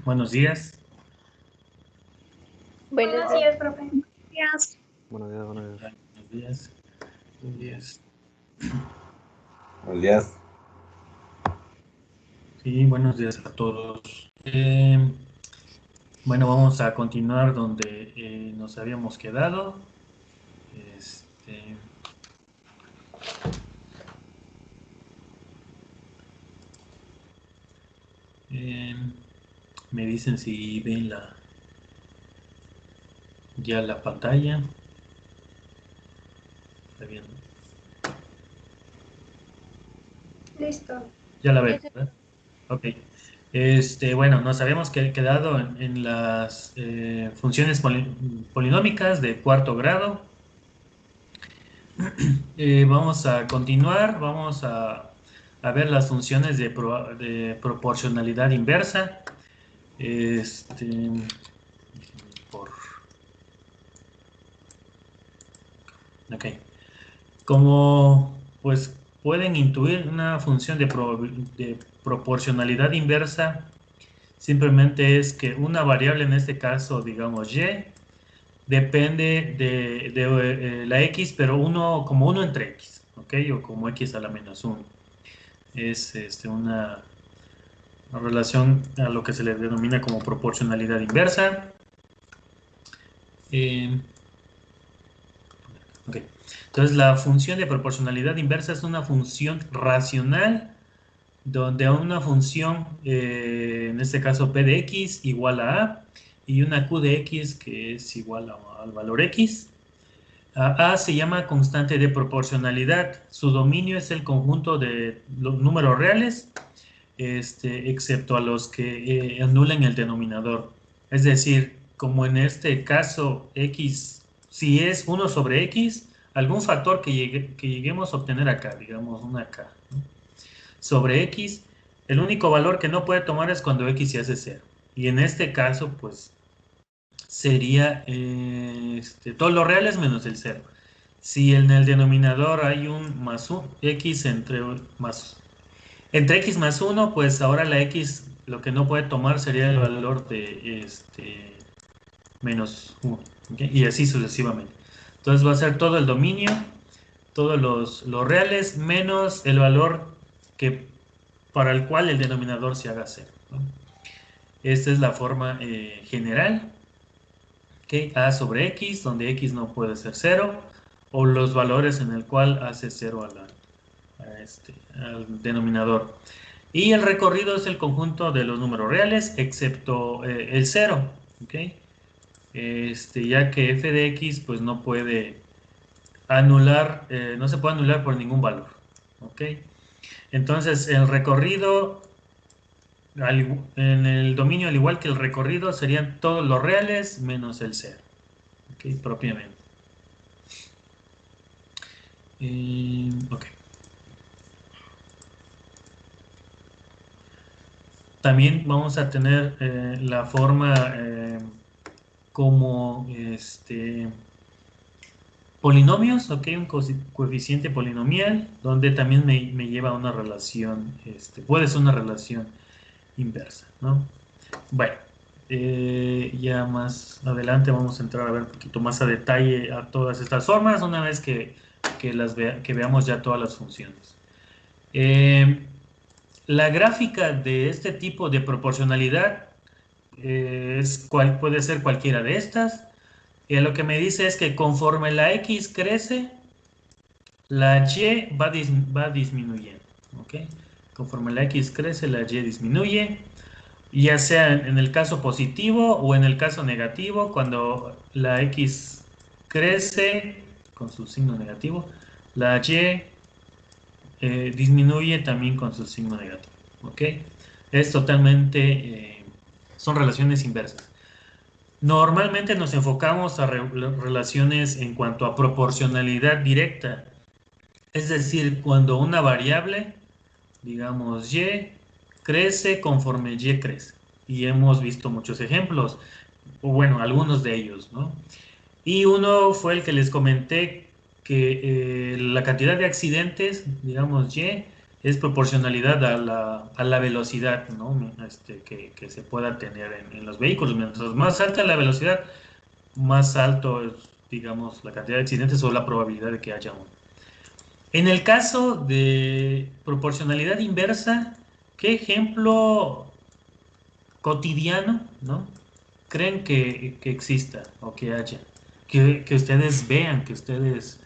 Buenos días. Buenos días, profe. Días. Buenos días, buenos días. Buenos días. Buenos días. Buenos días. Sí, buenos días a todos. Bueno, vamos a continuar donde nos habíamos quedado. Este, me dicen si ven ya la pantalla. Está bien. Listo. Ya la veo, ¿verdad? Ok. Bueno, nos habíamos quedado en las funciones polinómicas de cuarto grado. Vamos a continuar, vamos a ver las funciones de proporcionalidad inversa. Por, ok. Como pues pueden intuir, una función de proporcionalidad inversa simplemente es que una variable, en este caso digamos y, depende de la x, pero como 1 entre x, ¿ok? O como x a la menos 1. Es una relación a lo que se le denomina como proporcionalidad inversa. Ok. Entonces, la función de proporcionalidad inversa es una función racional donde una función, en este caso p de x igual a y una q de x que es igual al valor x. A se llama constante de proporcionalidad. Su dominio es el conjunto de los números reales, excepto a los que anulen el denominador. Es decir, como en este caso x, si es 1 sobre x, algún factor que lleguemos a obtener acá, digamos una k, ¿no? Sobre x, el único valor que no puede tomar es cuando x se hace 0. Y en este caso, pues, sería todos los reales menos el 0. Si en el denominador hay un más 1, x entre x más 1, pues ahora la x lo que no puede tomar sería el valor de menos 1, ¿okay? Y así sucesivamente. Entonces va a ser todo el dominio, todos los reales, menos el valor que, para el cual el denominador se haga 0, ¿no? Esta es la forma general. ¿Okay? A sobre x, donde x no puede ser 0, o los valores en el cual hace 0 al denominador. Y el recorrido es el conjunto de los números reales, excepto el 0, ¿okay? Ya que f de x pues no puede anular, no se puede anular por ningún valor, ¿ok? Entonces el recorrido, en el dominio, al igual que el recorrido, serían todos los reales menos el 0, ¿ok? Propiamente. Ok. También vamos a tener la forma como polinomios, ok, un coeficiente polinomial, donde también me lleva a una relación, puede ser una relación inversa, ¿no? Bueno, ya más adelante vamos a entrar a ver un poquito más a detalle a todas estas formas, una vez que veamos ya todas las funciones. La gráfica de este tipo de proporcionalidad puede ser cualquiera de estas. Y lo que me dice es que conforme la x crece, la y va disminuyendo. ¿Ok? Conforme la x crece, la y disminuye. Ya sea en el caso positivo o en el caso negativo, cuando la x crece con su signo negativo, la y disminuye también con su signo negativo. ¿Ok? Es totalmente, son relaciones inversas. Normalmente nos enfocamos a relaciones en cuanto a proporcionalidad directa, es decir, cuando una variable, digamos y, crece conforme y crece. Y hemos visto muchos ejemplos, o bueno, algunos de ellos, ¿no? Y uno fue el que les comenté que la cantidad de accidentes, digamos y, es proporcionalidad a la velocidad, ¿no? Que se pueda tener en los vehículos. Mientras más alta la velocidad, más alto es, digamos, la cantidad de accidentes o la probabilidad de que haya uno. En el caso de proporcionalidad inversa, ¿qué ejemplo cotidiano, ¿no? creen que exista o que haya? Que ustedes vean, que ustedes,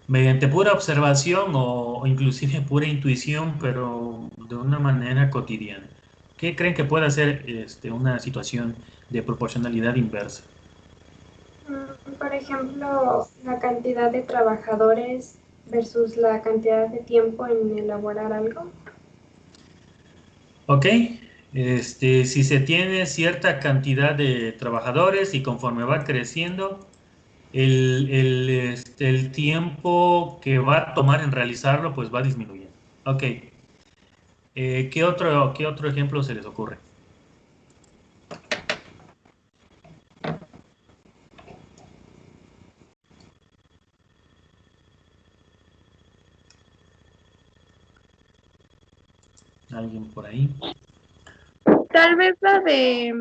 mediante pura observación o inclusive pura intuición, pero de una manera cotidiana. ¿Qué creen que puede ser una situación de proporcionalidad inversa? Por ejemplo, la cantidad de trabajadores versus la cantidad de tiempo en elaborar algo. Ok, si se tiene cierta cantidad de trabajadores y conforme va creciendo, el tiempo que va a tomar en realizarlo, pues va disminuyendo. Ok, qué otro ejemplo se les ocurre? ¿Alguien por ahí? Tal vez la de...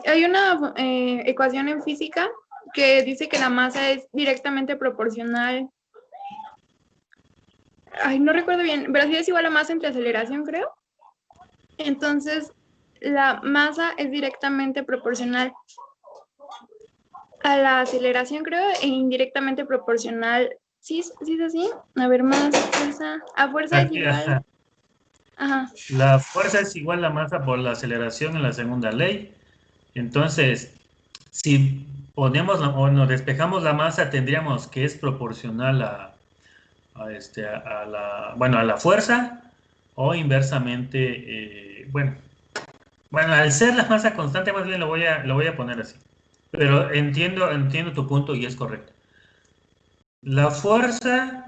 hay una ecuación en física que dice que la masa es directamente proporcional. No recuerdo bien, pero sí es igual a masa entre aceleración, creo. Entonces, la masa es directamente proporcional a la aceleración, creo, e indirectamente proporcional. ¿Sí, sí es así? A ver, más fuerza. A fuerza es Aquí, igual. ajá. Ajá. La fuerza es igual a la masa por la aceleración en la segunda ley. Entonces, si ponemos o nos despejamos la masa, tendríamos que es proporcional a la fuerza, o inversamente, bueno, al ser la masa constante, más bien lo voy a poner así. Pero entiendo tu punto y es correcto. La fuerza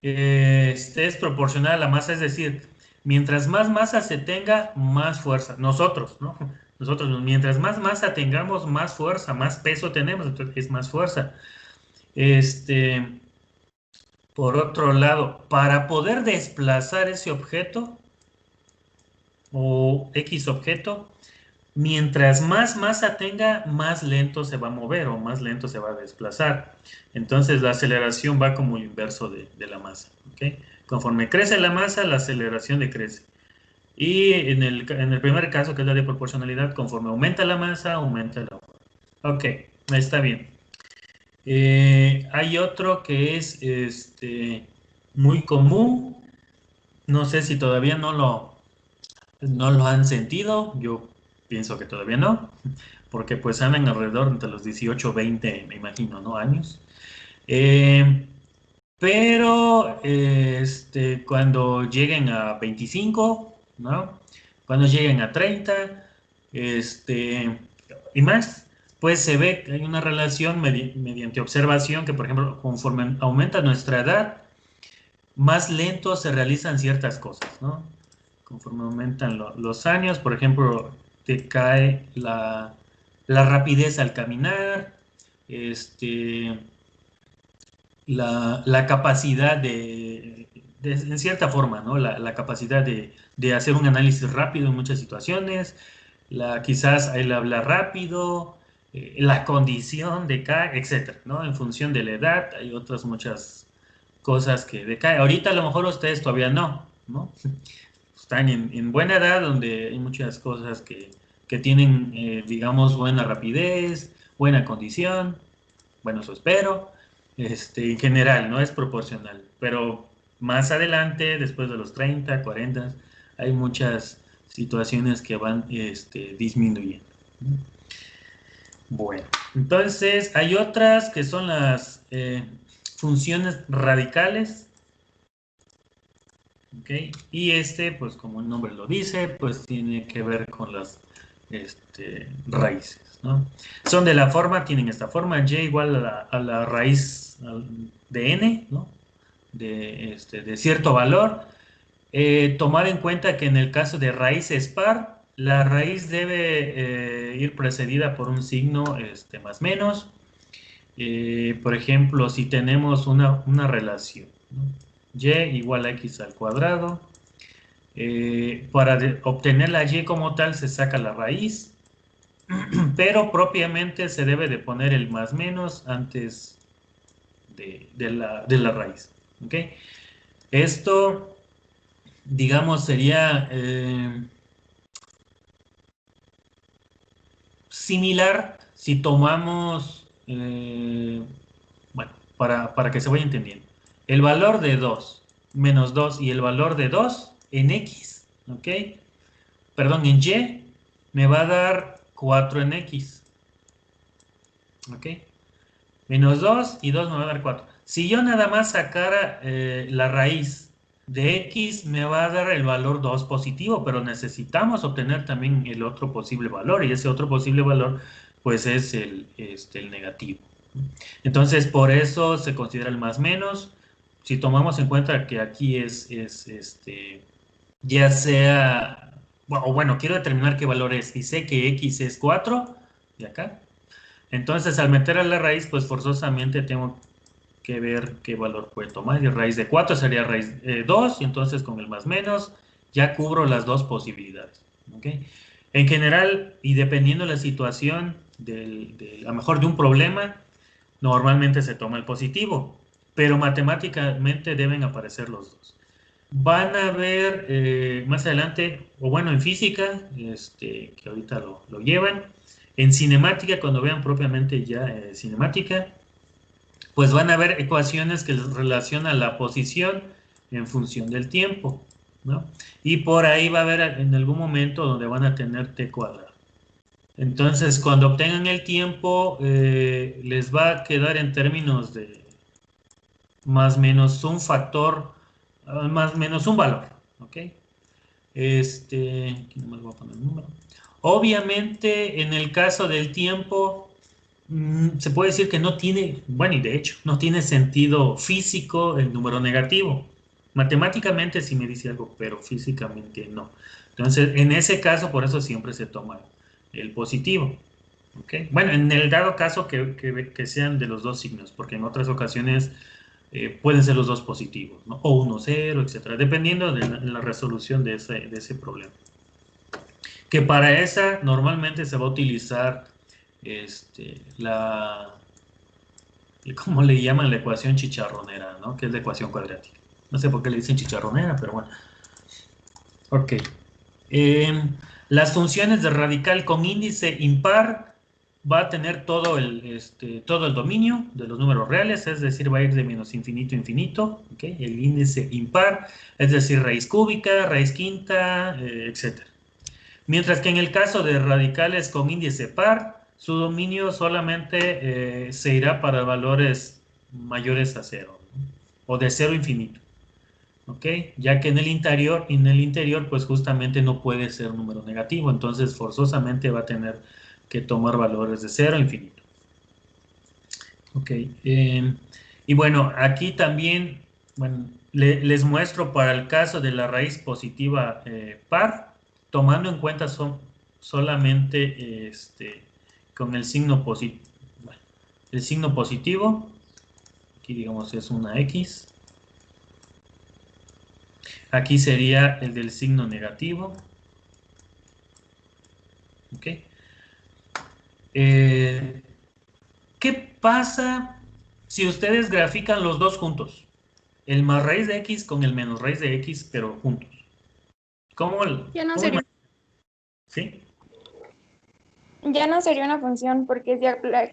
es proporcional a la masa, es decir, mientras más masa se tenga, más fuerza. Nosotros, ¿no? Nosotros, mientras más masa tengamos, más fuerza, más peso tenemos, entonces es más fuerza. Por otro lado, para poder desplazar ese objeto o X objeto, mientras más masa tenga, más lento se va a mover o más lento se va a desplazar. Entonces la aceleración va como el inverso de la masa. ¿Okay? Conforme crece la masa, la aceleración decrece. Y en el primer caso, que es la de proporcionalidad, conforme aumenta la masa, aumenta la fuerza. Ok, está bien. Hay otro que es muy común. No sé si todavía no lo han sentido. Yo pienso que todavía no, porque pues andan alrededor entre los 18, 20, me imagino, ¿no? Años. Pero cuando lleguen a 25, ¿no? Cuando lleguen a 30, y más, pues se ve que hay una relación mediante observación que, por ejemplo, conforme aumenta nuestra edad, más lento se realizan ciertas cosas, ¿no? Conforme aumentan los años, por ejemplo, te cae la rapidez al caminar, este, la capacidad en cierta forma, ¿no? La capacidad de hacer un análisis rápido en muchas situaciones, quizás el hablar rápido, la condición decae, etcétera, ¿no? En función de la edad, hay otras muchas cosas que decaen. Ahorita a lo mejor ustedes todavía ¿no? Están en buena edad donde hay muchas cosas que tienen, digamos, buena rapidez, buena condición, bueno, eso espero, en general, no es proporcional, pero más adelante, después de los 30, 40, hay muchas situaciones que van disminuyendo. Bueno, entonces hay otras que son las funciones radicales. ¿Okay? Y pues como el nombre lo dice, pues tiene que ver con las raíces, ¿no? Son de la forma, tienen esta forma, y igual a la raíz de n, ¿no? De cierto valor. Tomar en cuenta que en el caso de raíces par, la raíz debe ir precedida por un signo más menos. Por ejemplo, si tenemos una relación, ¿no? Y igual a x al cuadrado. Para obtener la y como tal se saca la raíz, pero propiamente se debe de poner el más menos antes de la raíz. ¿Ok? Esto, digamos, sería similar si tomamos, bueno, para que se vaya entendiendo, el valor de 2 menos 2 y el valor de 2 en x, ¿ok? Perdón, en y, me va a dar 4 en x, ¿ok? Menos 2 y 2 me va a dar 4. Si yo nada más sacara la raíz de x, me va a dar el valor 2 positivo, pero necesitamos obtener también el otro posible valor, y ese otro posible valor, pues es el negativo. Entonces, por eso se considera el más menos. Si tomamos en cuenta que aquí es ya sea, o bueno, quiero determinar qué valor es, y sé que x es 4, de acá. Entonces, al meter a la raíz, pues forzosamente tengo que ver qué valor puede tomar. Y raíz de 4 sería raíz 2, y entonces con el más menos ya cubro las dos posibilidades. ¿Okay? En general, y dependiendo de la situación, a lo mejor de un problema, normalmente se toma el positivo, pero matemáticamente deben aparecer los dos. Van a ver más adelante, o bueno, en física, que ahorita lo llevan, en cinemática, cuando vean propiamente ya cinemática, pues van a ver ecuaciones que relacionan la posición en función del tiempo, ¿no? Y por ahí va a haber en algún momento donde van a tener t cuadrado. Entonces, cuando obtengan el tiempo, les va a quedar en términos de más o menos un factor, más o menos un valor, ¿ok? Aquí nomás voy a poner el número. Obviamente, en el caso del tiempo, se puede decir que no tiene, bueno, y de hecho, no tiene sentido físico el número negativo. Matemáticamente sí me dice algo, pero físicamente no. Entonces, en ese caso, por eso siempre se toma el positivo. ¿Ok? Bueno, en el dado caso que sean de los dos signos, porque en otras ocasiones pueden ser los dos positivos, ¿no? O 1, 0, etcétera, dependiendo de la resolución de ese problema. Que para esa normalmente se va a utilizar ¿cómo le llaman? La ecuación chicharronera, ¿no? Que es la ecuación cuadrática. No sé por qué le dicen chicharronera, pero bueno. Ok. Las funciones de radical con índice impar va a tener todo el dominio de los números reales, es decir, va a ir de menos infinito a infinito, ¿okay? El índice impar, es decir, raíz cúbica, raíz quinta, etc. Mientras que en el caso de radicales con índice par, su dominio solamente se irá para valores mayores a 0, ¿no? O de 0 a infinito. ¿Ok? Ya que en el interior, pues justamente no puede ser un número negativo, entonces forzosamente va a tener que tomar valores de 0 a infinito. Ok. Y bueno, aquí también, bueno, les muestro para el caso de la raíz positiva par, tomando en cuenta solamente con el signo positivo. Bueno, el signo positivo, aquí digamos es una X. Aquí sería el del signo negativo. ¿Ok? ¿Qué pasa si ustedes grafican los dos juntos? El más raíz de x con el menos raíz de x, pero juntos. Ya no sería, ¿Sí? ya no sería una función porque si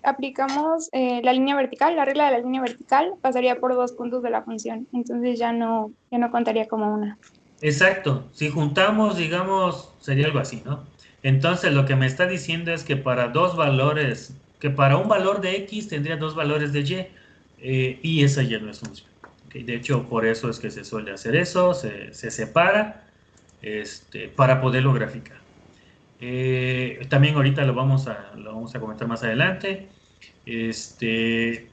aplicamos la línea vertical, la regla de la línea vertical, pasaría por dos puntos de la función. Entonces ya no contaría como una. Exacto. Si juntamos, digamos, sería algo así, ¿no? Entonces lo que me está diciendo es que para dos valores, que para un valor de x tendría dos valores de y esa ya no es función. ¿Okay? De hecho, por eso es que se suele hacer eso, se separa para poderlo graficar. También ahorita lo vamos a comentar más adelante. Se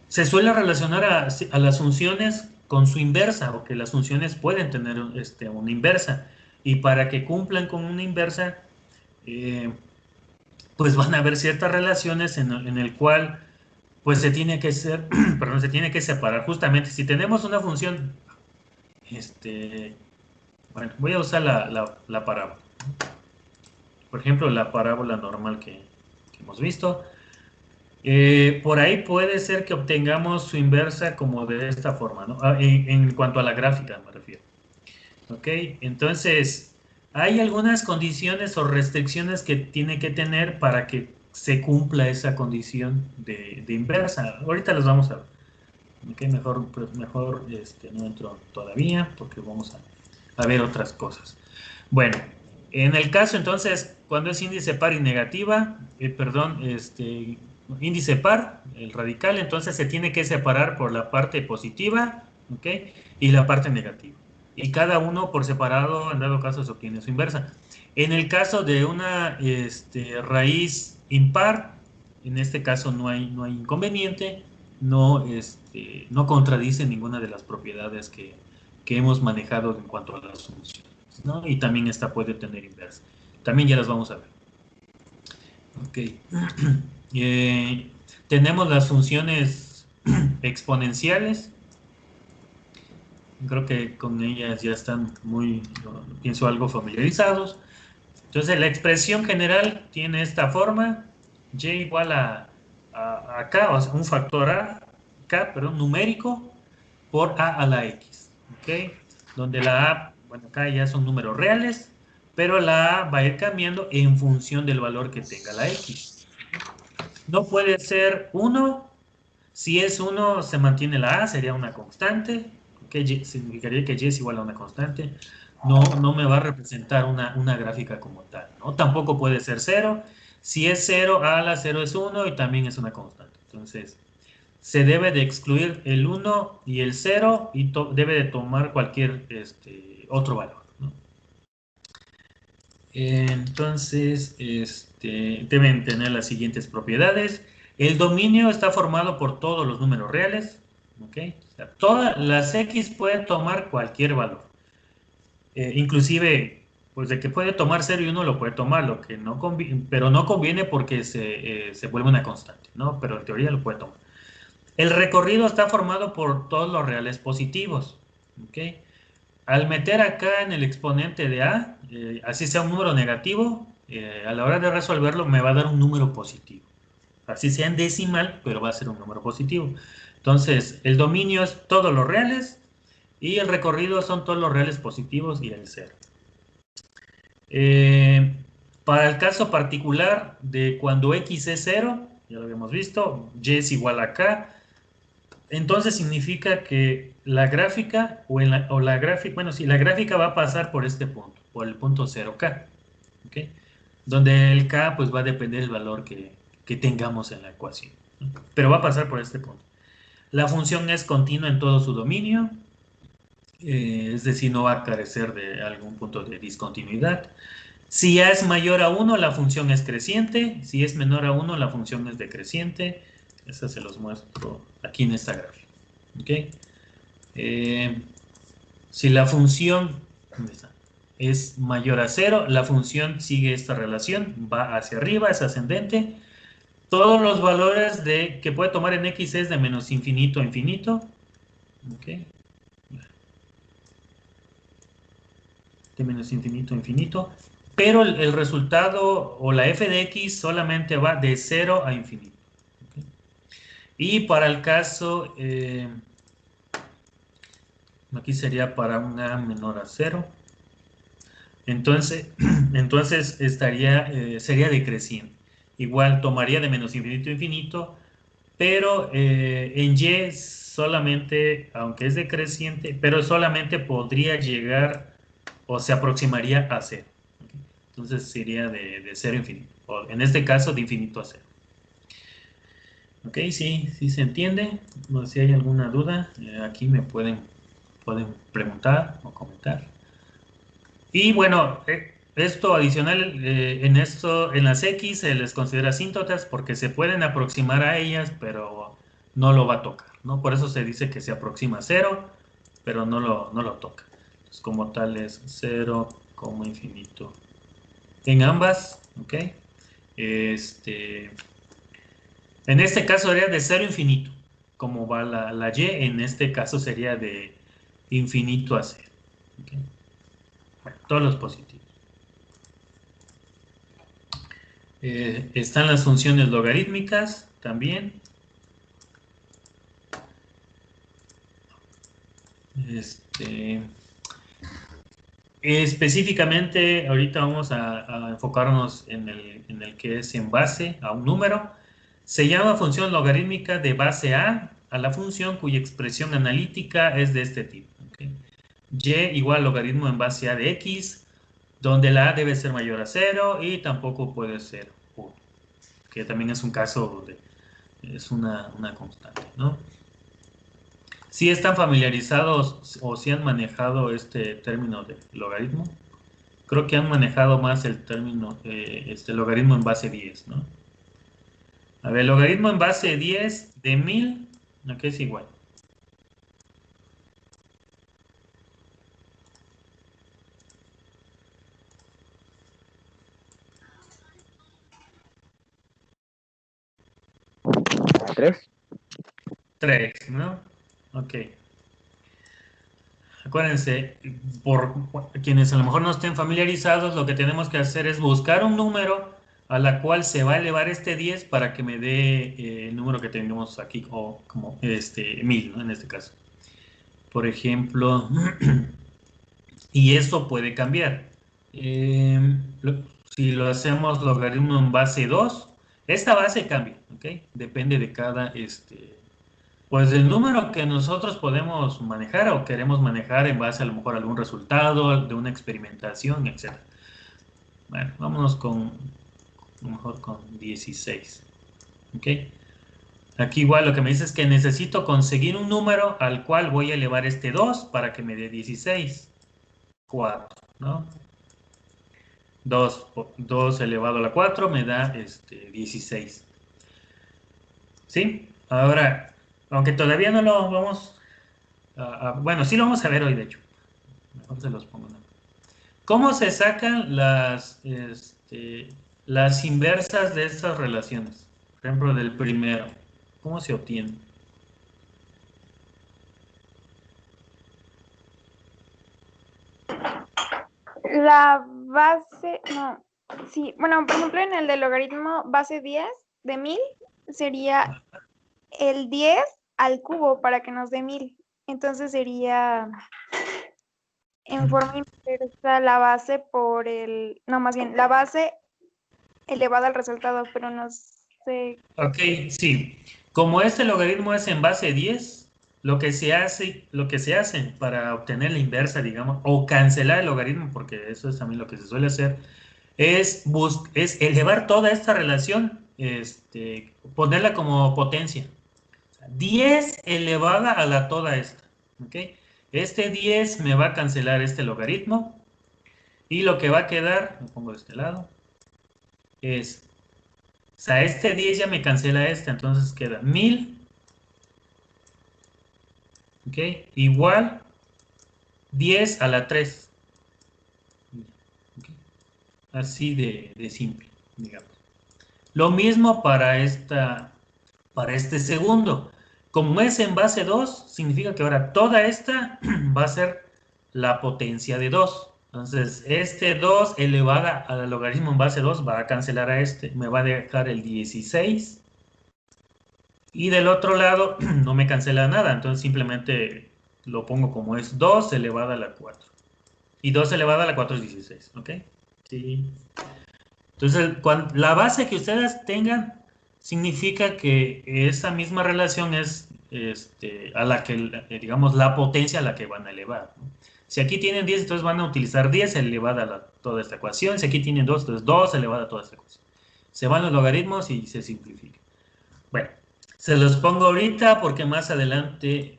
suele relacionar a las funciones con su inversa, o que las funciones pueden tener una inversa. Y para que cumplan con una inversa, pues van a haber ciertas relaciones en el cual pues se tiene que ser, perdón, se tiene que separar. Justamente, si tenemos una función, bueno, voy a usar la parábola. Por ejemplo, la parábola normal que hemos visto. Por ahí puede ser que obtengamos su inversa como de esta forma, ¿no? En cuanto a la gráfica me refiero. ¿Ok? Entonces, hay algunas condiciones o restricciones que tiene que tener para que se cumpla esa condición de inversa. Ahorita las vamos a ver. ¿Ok? Mejor no entro todavía porque vamos a ver otras cosas. Bueno, en el caso entonces, cuando es índice par y negativa, índice par, el radical, entonces se tiene que separar por la parte positiva, ¿ok? Y la parte negativa. Y cada uno por separado, en dado caso, se obtiene su inversa. En el caso de una raíz impar, en este caso no hay inconveniente, no contradice ninguna de las propiedades que hemos manejado en cuanto a las funciones, ¿no? Y también esta puede tener inversa. También ya las vamos a ver. Ok. Tenemos las funciones exponenciales. Creo que con ellas ya están pienso algo familiarizados. Entonces la expresión general tiene esta forma, y igual a k, o sea, un factor k, perdón, numérico, por a la x, ¿ok? Donde la a, bueno, acá ya son números reales, pero la a va a ir cambiando en función del valor que tenga la x. No puede ser 1, si es 1 se mantiene la a, sería una constante, ¿ok? Significaría que y es igual a una constante. No me va a representar una gráfica como tal, ¿no? Tampoco puede ser 0. Si es 0, a la 0 es 1 y también es una constante. Entonces, se debe de excluir el 1 y el 0 y debe de tomar cualquier otro valor, ¿no? Entonces, deben tener las siguientes propiedades. El dominio está formado por todos los números reales, ¿ok? O sea, todas las x pueden tomar cualquier valor. Inclusive, pues de que puede tomar 0 y 1 lo puede tomar, lo que no conviene, pero no conviene porque se vuelve una constante, ¿no? Pero en teoría lo puede tomar. El recorrido está formado por todos los reales positivos, ¿ok? Al meter acá en el exponente de a, así sea un número negativo, a la hora de resolverlo me va a dar un número positivo. Así sea en decimal, pero va a ser un número positivo. Entonces, el dominio es todos los reales y el recorrido son todos los reales positivos y el 0. Para el caso particular de cuando x es 0, ya lo habíamos visto, y es igual a k, entonces significa que la gráfica la gráfica, bueno, sí, la gráfica va a pasar por este punto, por el punto 0k, ¿ok? Donde el k pues va a depender del valor que tengamos en la ecuación, ¿no? Pero va a pasar por este punto. La función es continua en todo su dominio, es decir, no va a carecer de algún punto de discontinuidad. Si a es mayor a 1, la función es creciente. Si es menor a 1, la función es decreciente. Eso se los muestro aquí en esta gráfica. ¿Okay? Si la función es mayor a 0, la función sigue esta relación, va hacia arriba, es ascendente. Todos los valores que puede tomar en x es de menos infinito a infinito. ¿Okay? De menos infinito a infinito. Pero el resultado o la f de x solamente va de 0 a infinito. ¿Okay? Y para el caso, aquí sería para un a menor a 0. Entonces sería decreciente. Igual tomaría de menos infinito a infinito, pero en y solamente, aunque es decreciente, pero solamente podría llegar o se aproximaría a 0. ¿Okay? Entonces sería de 0 a infinito, o en este caso de infinito a 0. Ok, sí se entiende. No sé si hay alguna duda, aquí me pueden preguntar o comentar. Y bueno, esto adicional, en las X se les considera asíntotas porque se pueden aproximar a ellas, pero no lo va a tocar, ¿no? Por eso se dice que se aproxima a 0, pero no lo toca. Entonces, como tal es 0, infinito. En ambas, ¿ok? En este caso sería de 0 a infinito. Como va la y, en este caso sería de infinito a 0. ¿Okay? Bueno, todos los positivos. Están las funciones logarítmicas también. Específicamente, ahorita vamos a enfocarnos en el que es en base a un número. Se llama función logarítmica de base a la función cuya expresión analítica es de este tipo. ¿Okay? Y igual logaritmo en base a de x, donde la a debe ser mayor a 0 y tampoco puede ser 1, que también es un caso donde es una constante, ¿no? ¿Sí están familiarizados o si han manejado este término de logaritmo? Creo que han manejado más el término, logaritmo en base 10, ¿no? A ver, logaritmo en base 10 de 1000, ¿a qué es igual? ¿3? 3, ¿no? Ok. Acuérdense, por quienes a lo mejor no estén familiarizados, lo que tenemos que hacer es buscar un número a la cual se va a elevar este 10 para que me dé el número que tenemos aquí, o como 1000, ¿no? En este caso. Por ejemplo, y eso puede cambiar. Si lo hacemos logaritmo en base 2, esta base cambia, ¿ok? Depende de cada, pues del número que nosotros podemos manejar o queremos manejar en base a lo mejor a algún resultado de una experimentación, etc. Bueno, vámonos a lo mejor con 16, ¿ok? Aquí igual lo que me dice es que necesito conseguir un número al cual voy a elevar este 2 para que me dé 16. 4, ¿no? 2 elevado a la 4 me da 16. ¿Sí? Ahora, aunque todavía no lo vamos bueno, sí lo vamos a ver hoy, de hecho. Mejor se los pongo, ¿no? ¿Cómo se sacan las inversas de estas relaciones? Por ejemplo, del primero. ¿Cómo se obtiene? La base, no, sí, bueno, por ejemplo, en el del logaritmo base 10 de 1000 sería el 10 al cubo para que nos dé 1000. Entonces sería en forma inversa la base por el, no, más bien, la base elevada al resultado, pero no sé. Ok, sí. Como este logaritmo es en base 10, lo que se hace para obtener la inversa, digamos, o cancelar el logaritmo, porque eso es también lo que se suele hacer, es elevar toda esta relación, ponerla como potencia. 10 elevada a la toda esta. ¿Ok? Este 10 me va a cancelar este logaritmo. Y lo que va a quedar, lo pongo de este lado, es, o sea, este 10 ya me cancela este, entonces queda 1000, ¿ok? Igual 10 a la 3. ¿Okay? Así de simple, digamos. Lo mismo para este segundo. Como es en base 2, significa que ahora toda esta va a ser la potencia de 2. Entonces, este 2 elevada al logaritmo en base 2 va a cancelar a este. Me va a dejar el 16. Y del otro lado no me cancela nada. Entonces, simplemente lo pongo como es 2 elevada a la 4. Y 2 elevada a la 4 es 16. ¿Ok? Sí. Entonces, la base que ustedes tengan significa que esa misma relación es a la que, digamos, la potencia a la que van a elevar, ¿no? Si aquí tienen 10, entonces van a utilizar 10 elevada a toda esta ecuación. Si aquí tienen 2, entonces 2 elevada a toda esta ecuación. Se van los logaritmos y se simplifica. Bueno, se los pongo ahorita porque más adelante,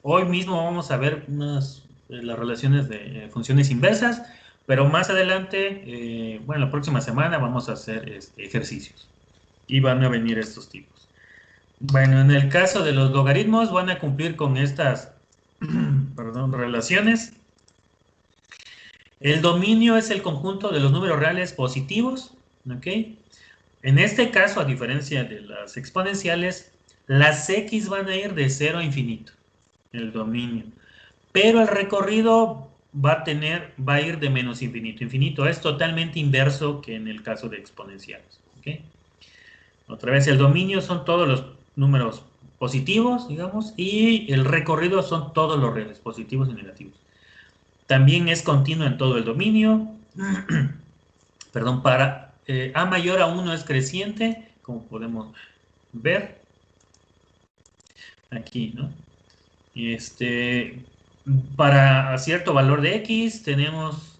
hoy mismo vamos a ver las relaciones de funciones inversas, pero más adelante, bueno, la próxima semana vamos a hacer ejercicios y van a venir estos tipos. Bueno, en el caso de los logaritmos van a cumplir con estas relaciones. El dominio es el conjunto de los números reales positivos, ¿ok? En este caso, a diferencia de las exponenciales, las x van a ir de 0 a infinito, el dominio. Pero el recorrido va a ir de menos infinito a infinito. Es totalmente inverso que en el caso de exponenciales. ¿Okay? Otra vez, el dominio son todos los números positivos, digamos, y el recorrido son todos los reales, positivos y negativos. También es continuo en todo el dominio. Perdón, para a mayor a 1 es creciente, como podemos ver aquí, ¿no? Para cierto valor de x tenemos,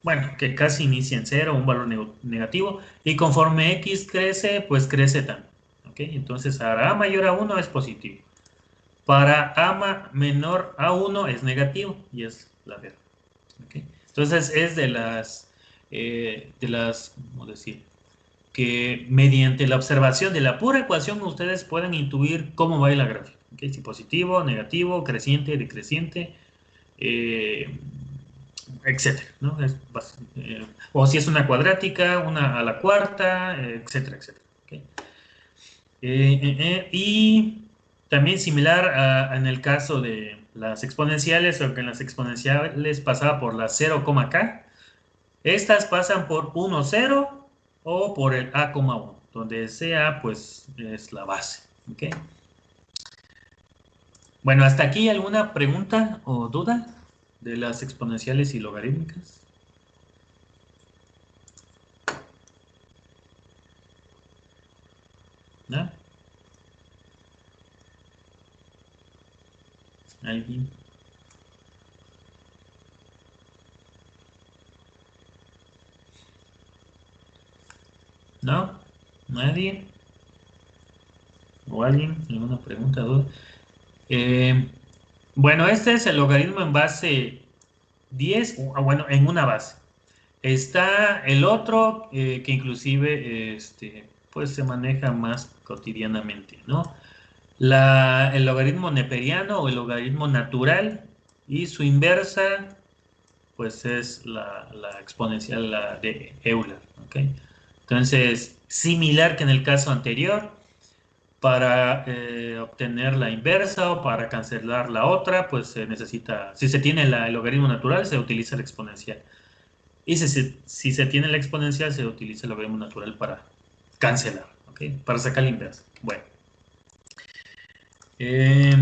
bueno, que casi inicia en 0, un valor negativo, y conforme x crece, pues crece también. ¿Ok? Entonces, para a mayor a 1 es positivo. Para a menor a 1 es negativo, y es la verdad. ¿Ok? Entonces, es de las, ¿cómo decir? Que mediante la observación de la pura ecuación ustedes pueden intuir cómo va a ir la gráfica. ¿Okay? Si positivo, negativo, creciente, decreciente, etcétera, ¿no? O si es una cuadrática, una a la cuarta, etcétera, etcétera. ¿Okay? Y también similar en el caso de las exponenciales, aunque en las exponenciales pasaba por la 0,k, estas pasan por 1, 0 o por el a,1, donde sea pues es la base. ¿Okay? Bueno, hasta aquí alguna pregunta o duda de las exponenciales y logarítmicas. ¿No? ¿Alguien? ¿No? ¿Nadie? ¿O alguien? ¿Alguna pregunta o duda? Bueno, este es el logaritmo en base 10, bueno, en una base. Está el otro que inclusive pues se maneja más cotidianamente, ¿no? El logaritmo neperiano o el logaritmo natural y su inversa pues es la exponencial de Euler. ¿Okay? Entonces, similar que en el caso anterior, para obtener la inversa o para cancelar la otra, pues se necesita, si se tiene el logaritmo natural, se utiliza el exponencial. Y si se tiene la exponencial, se utiliza el logaritmo natural para cancelar, ¿ok? Para sacar la inversa. Bueno. Que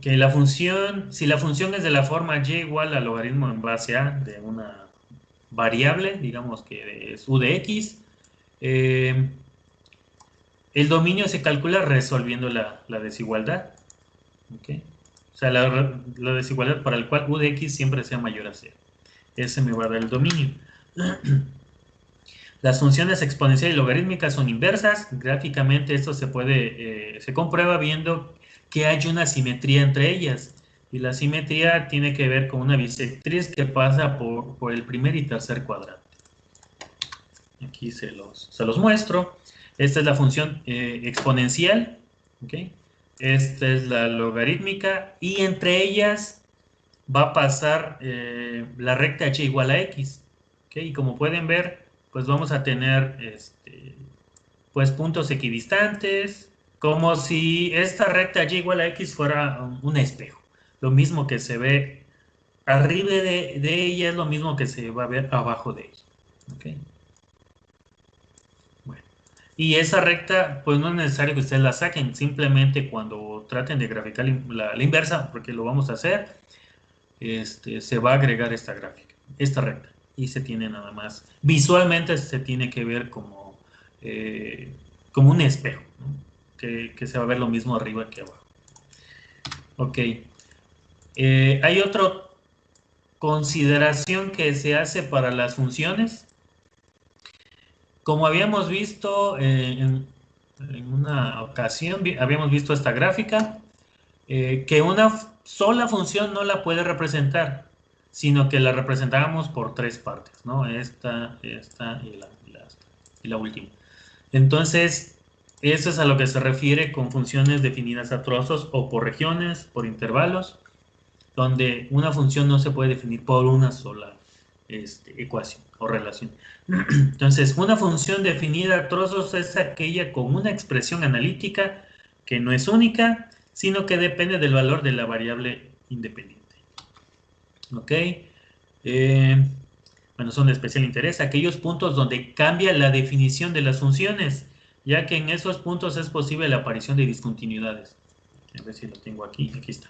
la función, si la función es de la forma y igual al logaritmo en base a de una variable, digamos que es u de x, el dominio se calcula resolviendo la desigualdad. ¿Okay? O sea, la desigualdad para el cual u de x siempre sea mayor a 0. Ese me va a dar el dominio. Las funciones exponenciales y logarítmicas son inversas. Gráficamente esto se comprueba viendo que hay una simetría entre ellas. Y la simetría tiene que ver con una bisectriz que pasa por el primer y tercer cuadrante. Aquí se los muestro. Esta es la función exponencial. ¿Okay? Esta es la logarítmica. Y entre ellas va a pasar la recta h igual a x. ¿Okay? Y como pueden ver, pues vamos a tener pues puntos equidistantes, como si esta recta y igual a x fuera un espejo. Lo mismo que se ve arriba de ella es lo mismo que se va a ver abajo de ella. ¿Okay? Bueno. Y esa recta, pues no es necesario que ustedes la saquen, simplemente cuando traten de graficar la inversa, porque lo vamos a hacer, se va a agregar esta gráfica, esta recta. Y se tiene nada más, visualmente se tiene que ver como un espejo, ¿no? que se va a ver lo mismo arriba que abajo. Ok. Hay otra consideración que se hace para las funciones. Como habíamos visto en una ocasión, habíamos visto esta gráfica, que una sola función no la puede representar, sino que la representábamos por tres partes, ¿no? Esta y la última. Entonces, eso es a lo que se refiere con funciones definidas a trozos o por regiones, por intervalos, donde una función no se puede definir por una sola ecuación. o relación. Entonces, una función definida a trozos es aquella con una expresión analítica que no es única, sino que depende del valor de la variable independiente. ¿Ok? Bueno, son de especial interés aquellos puntos donde cambia la definición de las funciones, ya que en esos puntos es posible la aparición de discontinuidades. A ver si lo tengo aquí. Aquí está.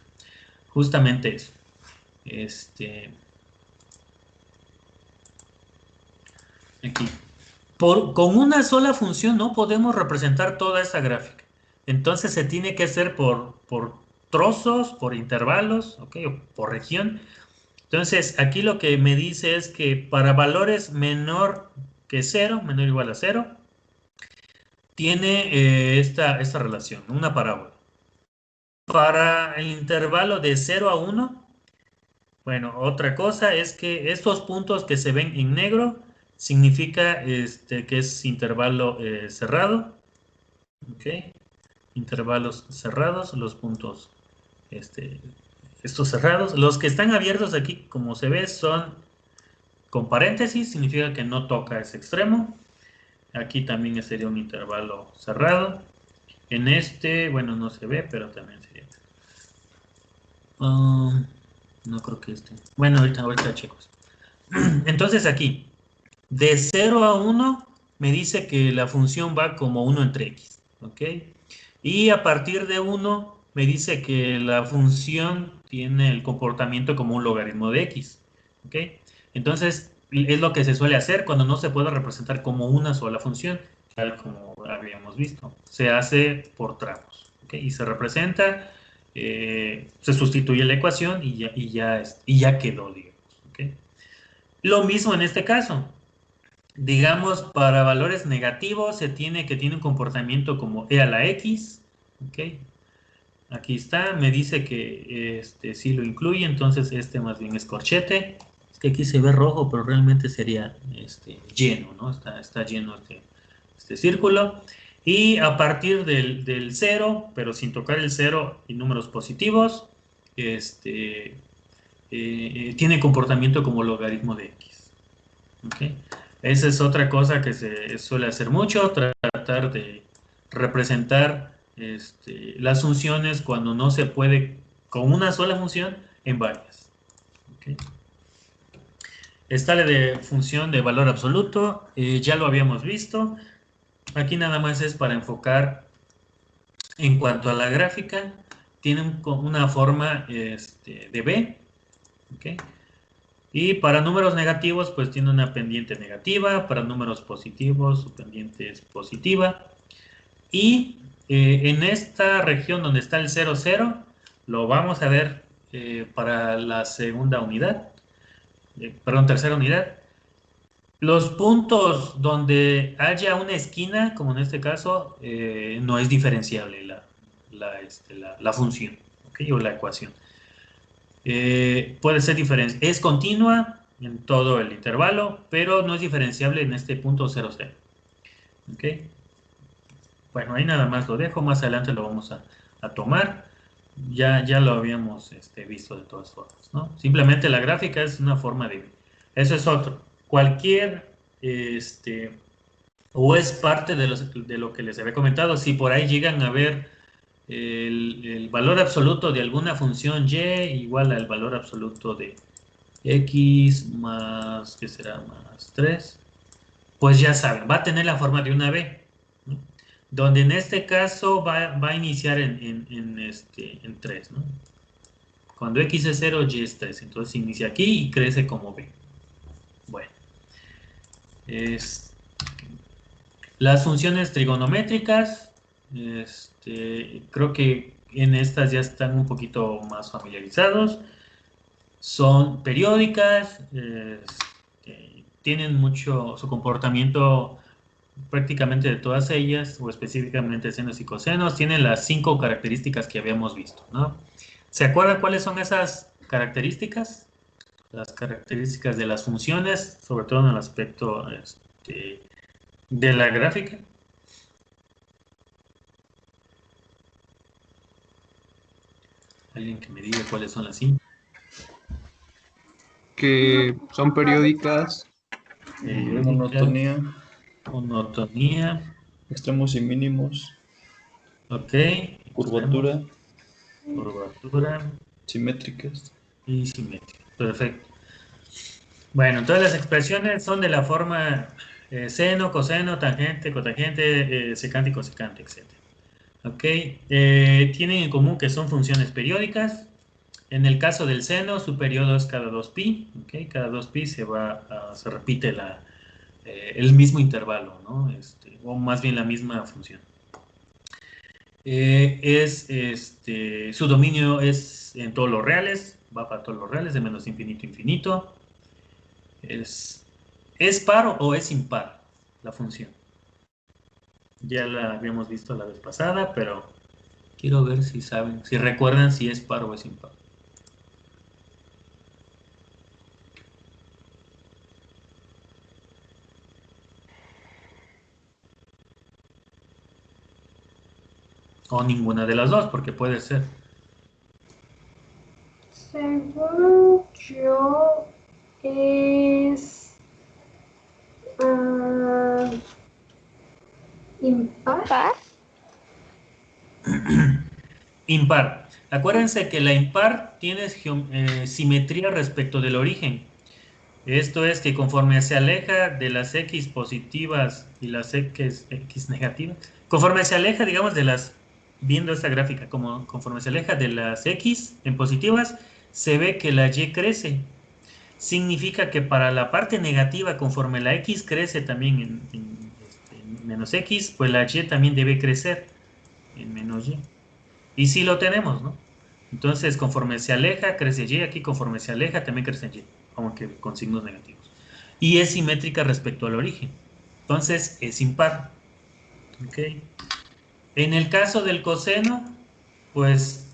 Justamente eso. Aquí. Con una sola función no podemos representar toda esta gráfica. Entonces se tiene que hacer por trozos, por intervalos, ¿ok? O por región. Entonces aquí lo que me dice es que para valores menor que 0, menor o igual a 0, tiene esta relación, una parábola. Para el intervalo de 0 a 1, bueno, otra cosa es que estos puntos que se ven en negro significa que es intervalo cerrado. ¿Ok? Intervalos cerrados, los puntos estos cerrados. Los que están abiertos aquí, como se ve, son con paréntesis, significa que no toca ese extremo. Aquí también sería un intervalo cerrado. En bueno, no se ve, pero también sería. No creo que Bueno, ahorita chicos. Entonces aquí, de 0 a 1, me dice que la función va como 1 entre x. ¿Ok? Y a partir de 1, me dice que la función tiene el comportamiento como un logaritmo de x. ¿Ok? Entonces, es lo que se suele hacer cuando no se puede representar como una sola función, tal como habíamos visto. Se hace por tramos. ¿Ok? Y se representa, se sustituye la ecuación y ya quedó, digamos. ¿Ok? Lo mismo en este caso. Digamos, para valores negativos se tiene que tiene un comportamiento como e a la x. ¿Ok? Aquí está, me dice que sí lo incluye, entonces más bien es corchete. Es que aquí se ve rojo, pero realmente sería lleno, ¿no? Está lleno este círculo. Y a partir del 0, pero sin tocar el 0 y números positivos, tiene comportamiento como logaritmo de x. ¿Ok? Esa es otra cosa que se suele hacer mucho, tratar de representar las funciones cuando no se puede con una sola función en varias. ¿Okay? Esta de función de valor absoluto, ya lo habíamos visto. Aquí nada más es para enfocar en cuanto a la gráfica. Tiene una forma de B. ¿Okay? Y para números negativos, pues tiene una pendiente negativa. Para números positivos, su pendiente es positiva. Y en esta región donde está el 0, 0, lo vamos a ver para la segunda unidad, perdón, tercera unidad. Los puntos donde haya una esquina, como en este caso, no es diferenciable la función, ¿okay? O la ecuación. Puede ser diferente, es continua en todo el intervalo, pero no es diferenciable en este punto 0, 0. ¿Ok? Bueno, ahí nada más lo dejo, más adelante lo vamos a tomar. Ya lo habíamos visto de todas formas, ¿no? Simplemente la gráfica es una forma de... Eso es otro. Cualquier, o es parte de lo que les había comentado. Si por ahí llegan a ver el valor absoluto de alguna función y igual al valor absoluto de x más, ¿qué será? Más 3. Pues ya saben, va a tener la forma de una b, ¿no? Donde en este caso va a iniciar en 3, ¿no? Cuando x es 0, y es 3. Entonces inicia aquí y crece como b. Bueno. Las funciones trigonométricas, creo que en estas ya están un poquito más familiarizados. Son periódicas, tienen mucho su comportamiento prácticamente de todas ellas, o específicamente senos y cosenos, tienen las 5 características que habíamos visto, ¿no? ¿Se acuerdan cuáles son esas características? Las características de las funciones, sobre todo en el aspecto de la gráfica. Alguien que me diga cuáles son las 5. Que son periódicas, Monotonía. Monotonía. Extremos y mínimos. Ok. Curvatura. Curvatura. Simétricas. Y simétrica. Perfecto. Bueno, todas las expresiones son de la forma seno, coseno, tangente, cotangente, secante y cosecante, etc. Ok. Tienen en común que son funciones periódicas. En el caso del seno, su periodo es cada 2pi. ¿Okay? Cada 2pi se repite el mismo intervalo, ¿no? O más bien la misma función. Su dominio es en todos los reales, va para todos los reales, de menos infinito a infinito. ¿Es par o es impar la función? Ya la habíamos visto la vez pasada, pero quiero ver si saben, si recuerdan si es par o es impar. O ninguna de las dos, porque puede ser. Según yo, es impar. ¿Par? Impar. Acuérdense que la impar tiene simetría respecto del origen. Esto es que conforme se aleja de las X positivas y las X negativas, conforme se aleja, digamos, viendo esta gráfica, conforme se aleja de las X en positivas, se ve que la Y crece. Significa que para la parte negativa, conforme la X crece también en menos X, pues la Y también debe crecer en menos Y. Y sí lo tenemos, ¿no? Entonces, conforme se aleja, crece Y, aquí conforme se aleja, también crece Y, aunque con signos negativos. Y es simétrica respecto al origen. Entonces, es impar. ¿Ok? En el caso del coseno, pues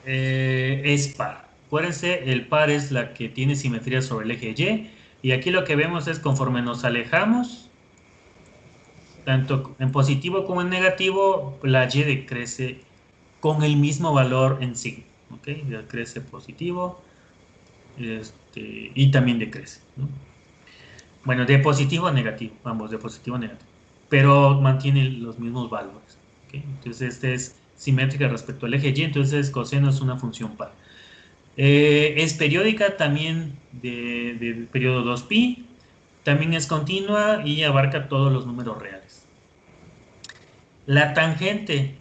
es par. Acuérdense, el par es la que tiene simetría sobre el eje Y. Y aquí lo que vemos es conforme nos alejamos, tanto en positivo como en negativo, la Y decrece con el mismo valor en signo. ¿Ok? Ya crece positivo y también decrece, ¿no? Bueno, de positivo a negativo, ambos, de positivo a negativo. Pero mantiene los mismos valores. ¿Ok? Entonces, este es simétrica respecto al eje Y, entonces coseno es una función par. Es periódica también de periodo 2pi, también es continua y abarca todos los números reales. La tangente,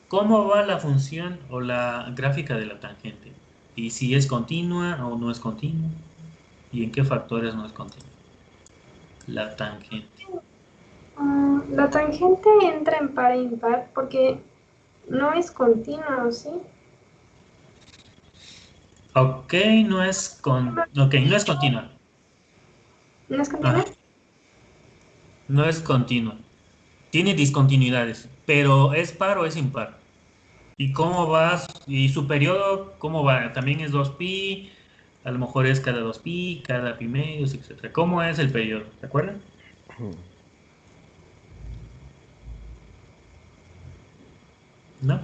¿cómo va la función o la gráfica de la tangente? Y si es continua o no es continua, y en qué factores no es continua. La tangente. La tangente entra en par e impar porque no es continua, ¿sí? Ok, no es continua. ¿No es Ajá, continua? no es continua. Tiene discontinuidades, pero ¿es par o es impar? ¿Y cómo va? ¿Y su periodo cómo va? También es 2pi, a lo mejor es cada 2pi, cada pi medios, etc. ¿Cómo es el periodo? ¿Se acuerdan? ¿No?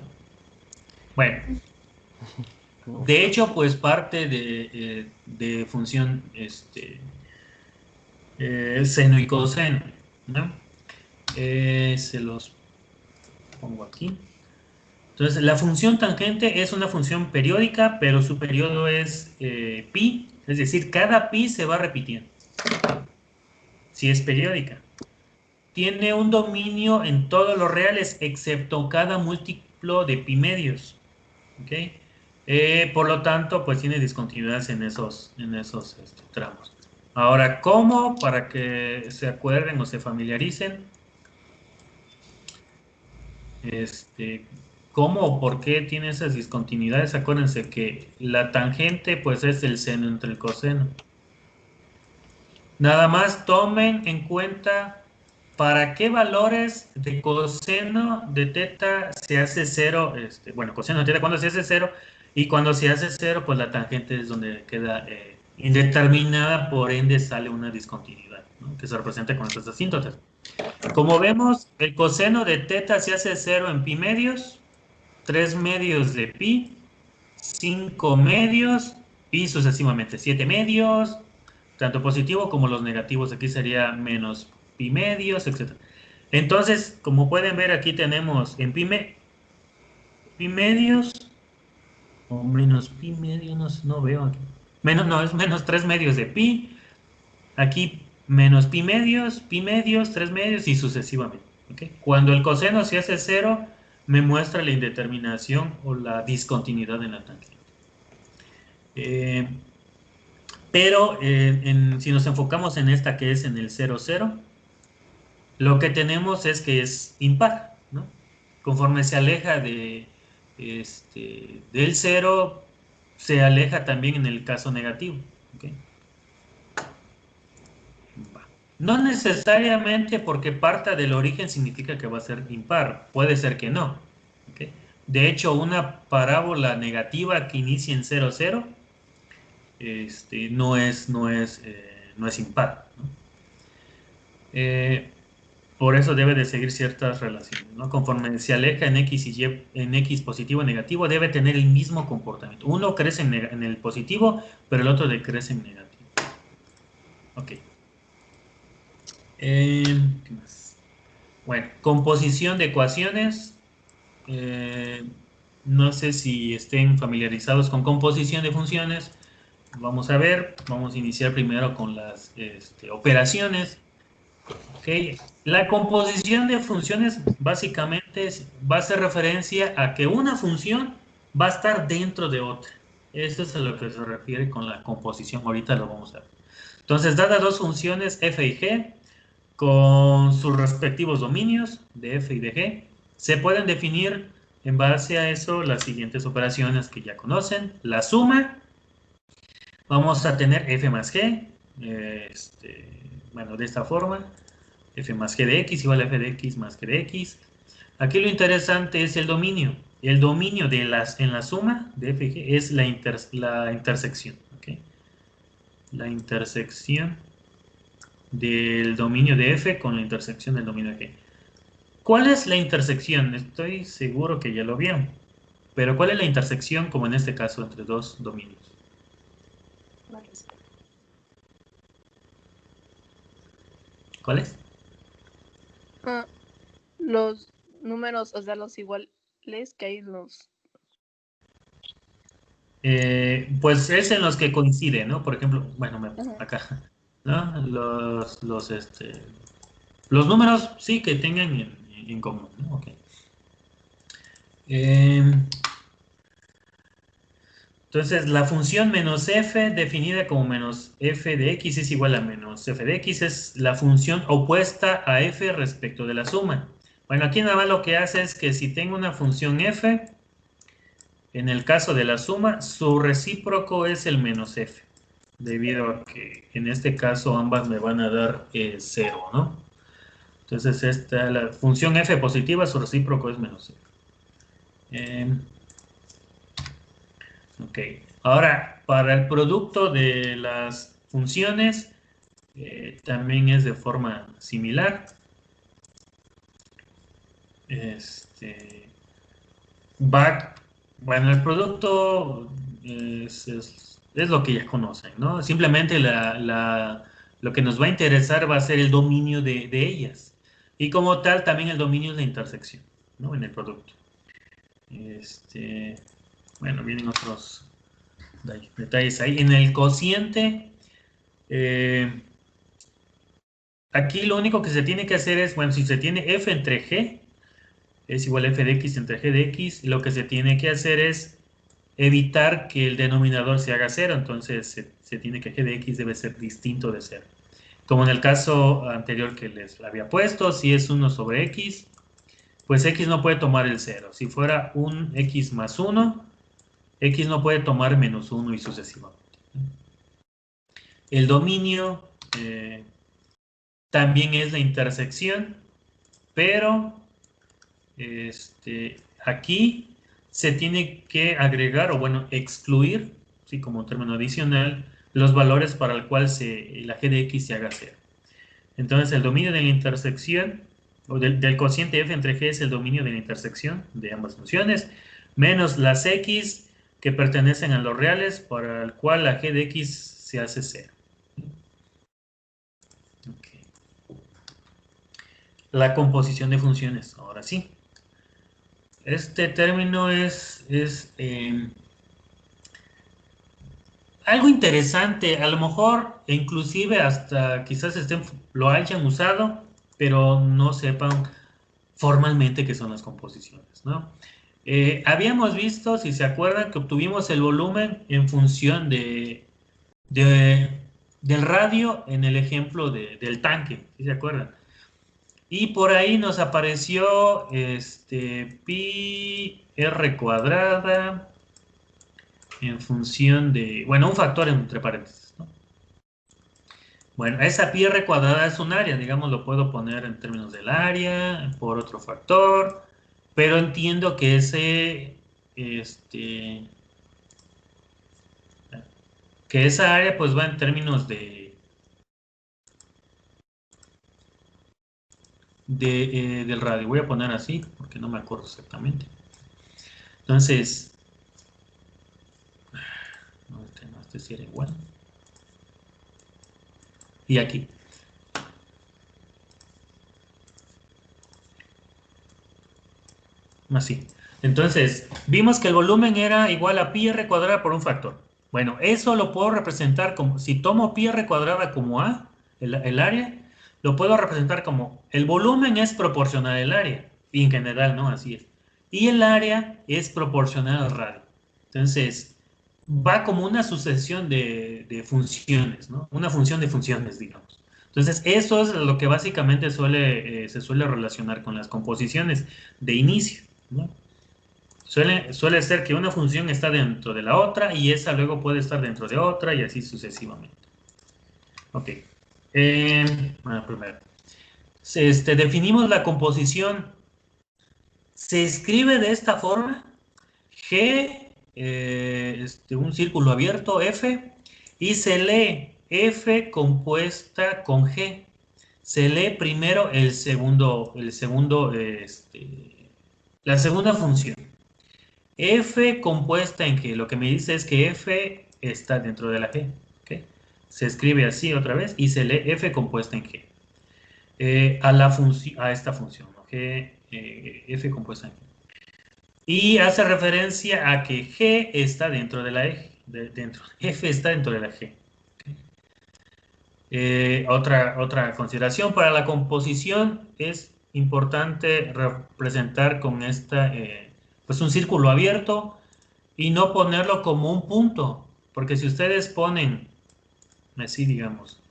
Bueno, de hecho, pues parte de función seno y coseno, ¿no? Se los pongo aquí. Entonces, la función tangente es una función periódica, pero su periodo es pi, es decir, cada pi se va repitiendo, si es periódica. Tiene un dominio en todos los reales, excepto cada múltiplo de pi medios. ¿Ok? Por lo tanto, pues tiene discontinuidades en esos tramos. Ahora, ¿cómo? Para que se acuerden o se familiaricen. ¿Cómo o por qué tiene esas discontinuidades? Acuérdense que la tangente, pues es el seno entre el coseno. Nada más tomen en cuenta para qué valores de coseno de teta se hace cero, bueno, coseno de teta cuando se hace cero, y cuando se hace cero, pues la tangente es donde queda indeterminada, por ende sale una discontinuidad, ¿no? Que se representa con estas asíntotas. Como vemos, el coseno de teta se hace cero en pi medios, 3 medios de pi, 5 medios y sucesivamente 7 medios, tanto positivo como los negativos. Aquí sería menos pi medios, etc. Entonces, como pueden ver, aquí tenemos en pi medios, o menos pi medios, no veo aquí. Menos, no, es menos 3 medios de pi. Aquí menos pi medios, 3 medios y sucesivamente. ¿Okay? Cuando el coseno se hace 0, me muestra la indeterminación o la discontinuidad en la tangente. Pero si nos enfocamos en esta que es en el 0, 0, lo que tenemos es que es impar, ¿no? Conforme se aleja del 0, se aleja también en el caso negativo. ¿Okay? No necesariamente porque parta del origen significa que va a ser impar, puede ser que no. ¿Okay? De hecho, una parábola negativa que inicia en 0, 0 no es impar, ¿no? Por eso debe de seguir ciertas relaciones, ¿no? Conforme se aleja en X y Y, en X positivo o negativo, debe tener el mismo comportamiento. Uno crece en el positivo, pero el otro decrece en negativo. Ok. ¿Qué más? Bueno, composición de ecuaciones. No sé si estén familiarizados con composición de funciones. Vamos a ver, vamos a iniciar primero con las operaciones. Okay. La composición de funciones básicamente va a hacer referencia a que una función va a estar dentro de otra. Eso es a lo que se refiere con la composición. Ahorita lo vamos a ver. Entonces, dadas dos funciones f y g, con sus respectivos dominios de f y de g, se pueden definir en base a eso las siguientes operaciones que ya conocen. La suma, vamos a tener f más g, bueno, de esta forma, f más g de x igual a f de x más g de x. Aquí lo interesante es el dominio. El dominio en la suma de f y g es la intersección. ¿Okay? La intersección del dominio de f con la intersección del dominio de g. ¿Cuál es la intersección? Estoy seguro que ya lo vieron. Pero ¿cuál es la intersección, como en este caso, entre dos dominios? ¿Cuál es? Los números, o sea, los iguales que hay los... Pues es en los que coincide, ¿no? Por ejemplo, bueno, acá, ¿no? Los números sí que tengan en común, ¿no? Okay. Entonces, la función menos f, definida como menos f de x, es igual a menos f de x, es la función opuesta a f respecto de la suma. Bueno, aquí nada más lo que hace es que si tengo una función f, en el caso de la suma, su recíproco es el menos f, debido a que en este caso ambas me van a dar 0, ¿no? Entonces, la función f positiva, su recíproco es menos f. Ok, ahora para el producto de las funciones también es de forma similar. Bueno, el producto es lo que ya conocen, ¿no? Simplemente lo que nos va a interesar va a ser el dominio de ellas. Y como tal, también el dominio es la intersección, ¿no? En el producto. Bueno, vienen otros detalles ahí. En el cociente, aquí lo único que se tiene que hacer es, bueno, si se tiene f entre g, es igual a f de x entre g de x, lo que se tiene que hacer es evitar que el denominador se haga 0, entonces se tiene que g de x debe ser distinto de 0. Como en el caso anterior que les había puesto, si es 1 sobre x, pues x no puede tomar el 0. Si fuera un x más 1, x no puede tomar menos 1 y sucesivamente. El dominio también es la intersección, pero aquí se tiene que agregar, o bueno, excluir, ¿sí? Como término adicional, los valores para el cual la g de x se haga 0. Entonces, el dominio de la intersección, o del cociente f entre g es el dominio de la intersección de ambas funciones, menos las x que pertenecen a los reales, para el cual la g de x se hace 0. la composición de funciones. Ahora sí. Este término es algo interesante. A lo mejor, inclusive hasta quizás lo hayan usado, pero no sepan formalmente qué son las composiciones, ¿no? Habíamos visto, si se acuerdan, que obtuvimos el volumen en función del radio en el ejemplo del tanque, ¿sí se acuerdan? Y por ahí nos apareció pi r cuadrada en función de, bueno, un factor entre paréntesis, ¿no? Bueno, esa pi r cuadrada es un área, digamos, lo puedo poner en términos del área, por otro factor, pero entiendo que que esa área pues va en términos del radio. Voy a poner así, porque no me acuerdo exactamente. Entonces, no, este sí era igual. Y aquí. Así. Entonces, vimos que el volumen era igual a pi r cuadrada por un factor. Bueno, eso lo puedo representar como, si tomo pi r cuadrada como A, el área, lo puedo representar como, el volumen es proporcional al área, y en general, ¿no? Así es. Y el área es proporcional al radio. Entonces, va como una sucesión de funciones, ¿no? Una función de funciones, digamos. Entonces, eso es lo que básicamente se suele relacionar con las composiciones de inicio, ¿no? Suele ser que una función está dentro de la otra y esa luego puede estar dentro de otra y así sucesivamente. Ok. Bueno, primero. Definimos la composición. Se escribe de esta forma. G, un círculo abierto, F, y se lee F compuesta con G. Se lee primero la segunda función. F compuesta en G. Lo que me dice es que F está dentro de la G. ¿Okay? Se escribe así otra vez y se lee F compuesta en G. A esta función, ¿no? G, F compuesta en G. Y hace referencia a que G está dentro de la E. F está dentro de la G. ¿Okay? Otra consideración para la composición es importante representar con pues un círculo abierto y no ponerlo como un punto, porque si ustedes ponen así, digamos,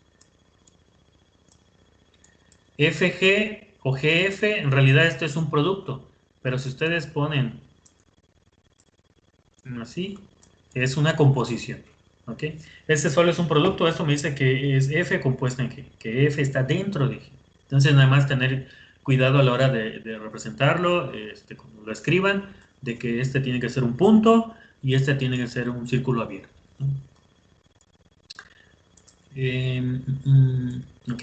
FG o GF, en realidad esto es un producto, pero si ustedes ponen así, es una composición. ¿Ok? Este solo es un producto, esto me dice que es F compuesta en G, que F está dentro de G. Entonces nada más tener cuidado a la hora de representarlo, cuando lo escriban, de que este tiene que ser un punto y este tiene que ser un círculo abierto. ¿No? Ok.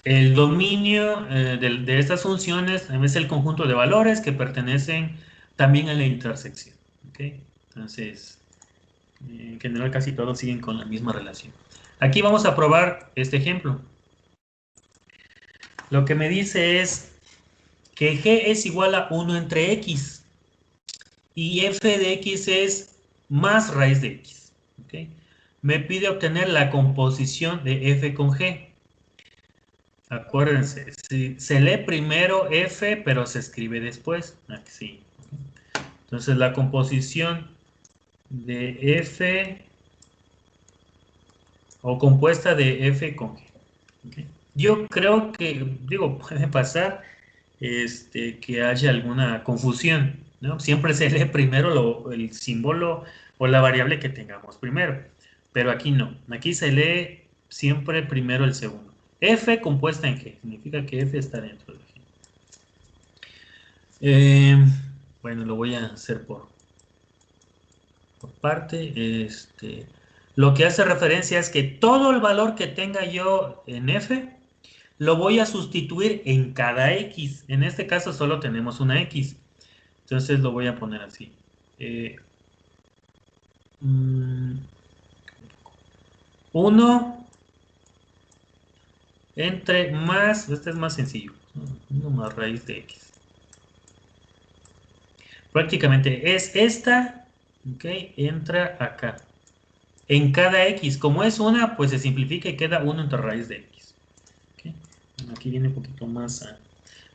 El dominio de estas funciones es el conjunto de valores que pertenecen también a la intersección. ¿Okay? Entonces, en general casi todos siguen con la misma relación. Aquí vamos a probar este ejemplo. Lo que me dice es que G es igual a 1 entre X y F de X es más raíz de X. ¿Okay? Me pide obtener la composición de F con G. Acuérdense, se lee primero F, pero se escribe después. Así. Entonces la composición de F o compuesta de F con G. ¿Okay? Yo creo que, digo, puede pasar que haya alguna confusión, ¿no? Siempre se lee primero el símbolo o la variable que tengamos primero, pero aquí no. Aquí se lee siempre primero el segundo. F compuesta en G, significa que F está dentro de G. Bueno, lo voy a hacer por parte. Lo que hace referencia es que todo el valor que tenga yo en F, lo voy a sustituir en cada X. En este caso solo tenemos una X. Entonces lo voy a poner así. 1 entre más, este es más sencillo, ¿no? 1 más raíz de x. Prácticamente es esta, ok, entra acá. En cada x, como es una, pues se simplifica y queda 1 entre raíz de x. Okay. Bueno, aquí viene un poquito más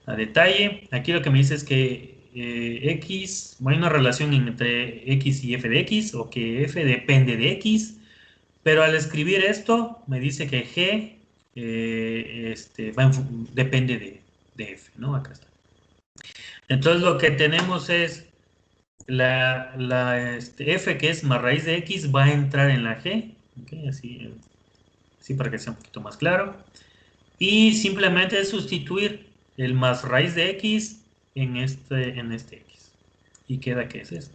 a detalle. Aquí lo que me dice es que x, hay una relación entre x y f de x, o que f depende de x, pero al escribir esto me dice que g depende de f, ¿no? Acá está. Entonces lo que tenemos es f, que es más raíz de x, va a entrar en la g, ¿okay? Así para que sea un poquito más claro. Y simplemente es sustituir el más raíz de x en este x. Y queda que es esto.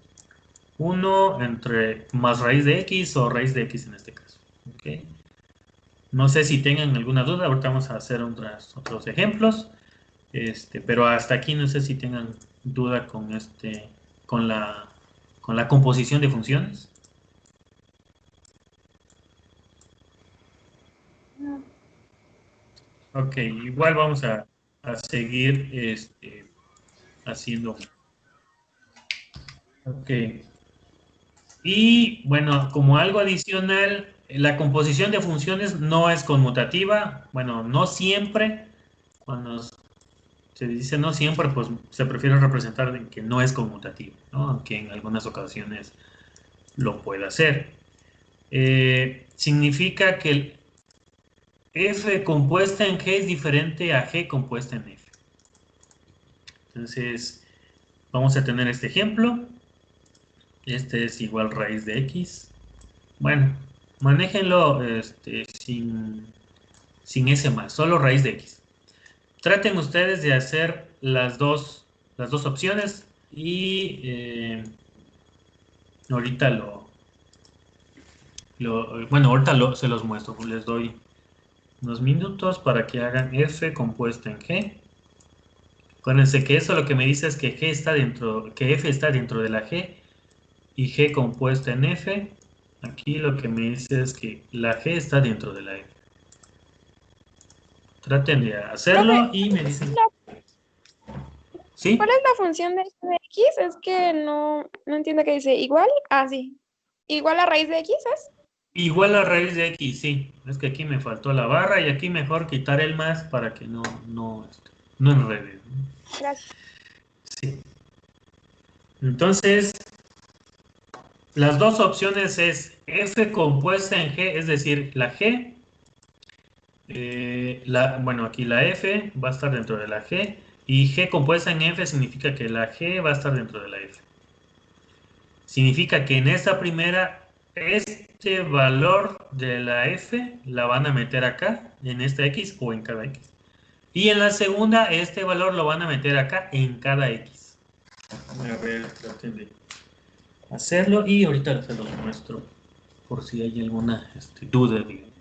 1 entre más raíz de x o raíz de x en este caso. ¿Okay? No sé si tengan alguna duda, ahorita vamos a hacer otros ejemplos. Pero hasta aquí no sé si tengan duda con la composición de funciones. Ok, igual vamos a seguir haciendo. Ok. Y bueno, como algo adicional, la composición de funciones no es conmutativa. Bueno, no siempre. Cuando se dice no siempre, pues se prefiere representar en que no es conmutativa, ¿no? Aunque en algunas ocasiones lo puede hacer. Significa que el f compuesta en g es diferente a g compuesta en f. Entonces, vamos a tener este ejemplo. Este es igual raíz de x. Bueno, manéjenlo sin ese más, solo raíz de x. Traten ustedes de hacer las dos opciones y ahorita bueno, ahorita se los muestro. Les doy unos minutos para que hagan f compuesta en g. Acuérdense que eso lo que me dice es que f está dentro de la g y g compuesta en f. Aquí lo que me dice es que la g está dentro de la f. Traten de hacerlo y me dicen. ¿Sí? ¿Cuál es la función de x? Es que no entiendo qué dice. ¿Igual? Ah, sí. ¿Igual a raíz de x es? Igual a raíz de x, sí. Es que aquí me faltó la barra y aquí mejor quitar el más para que no enrede. Gracias. Sí. Entonces, las dos opciones es f compuesta en g, es decir, la g. Bueno, aquí la f va a estar dentro de la g. Y g compuesta en f significa que la g va a estar dentro de la f. Significa que en esta primera, este valor de la f la van a meter acá, en esta x o en cada x. Y en la segunda, este valor lo van a meter acá en cada x. A ver, traten de hacerlo y ahorita se los muestro por si hay alguna duda, digamos.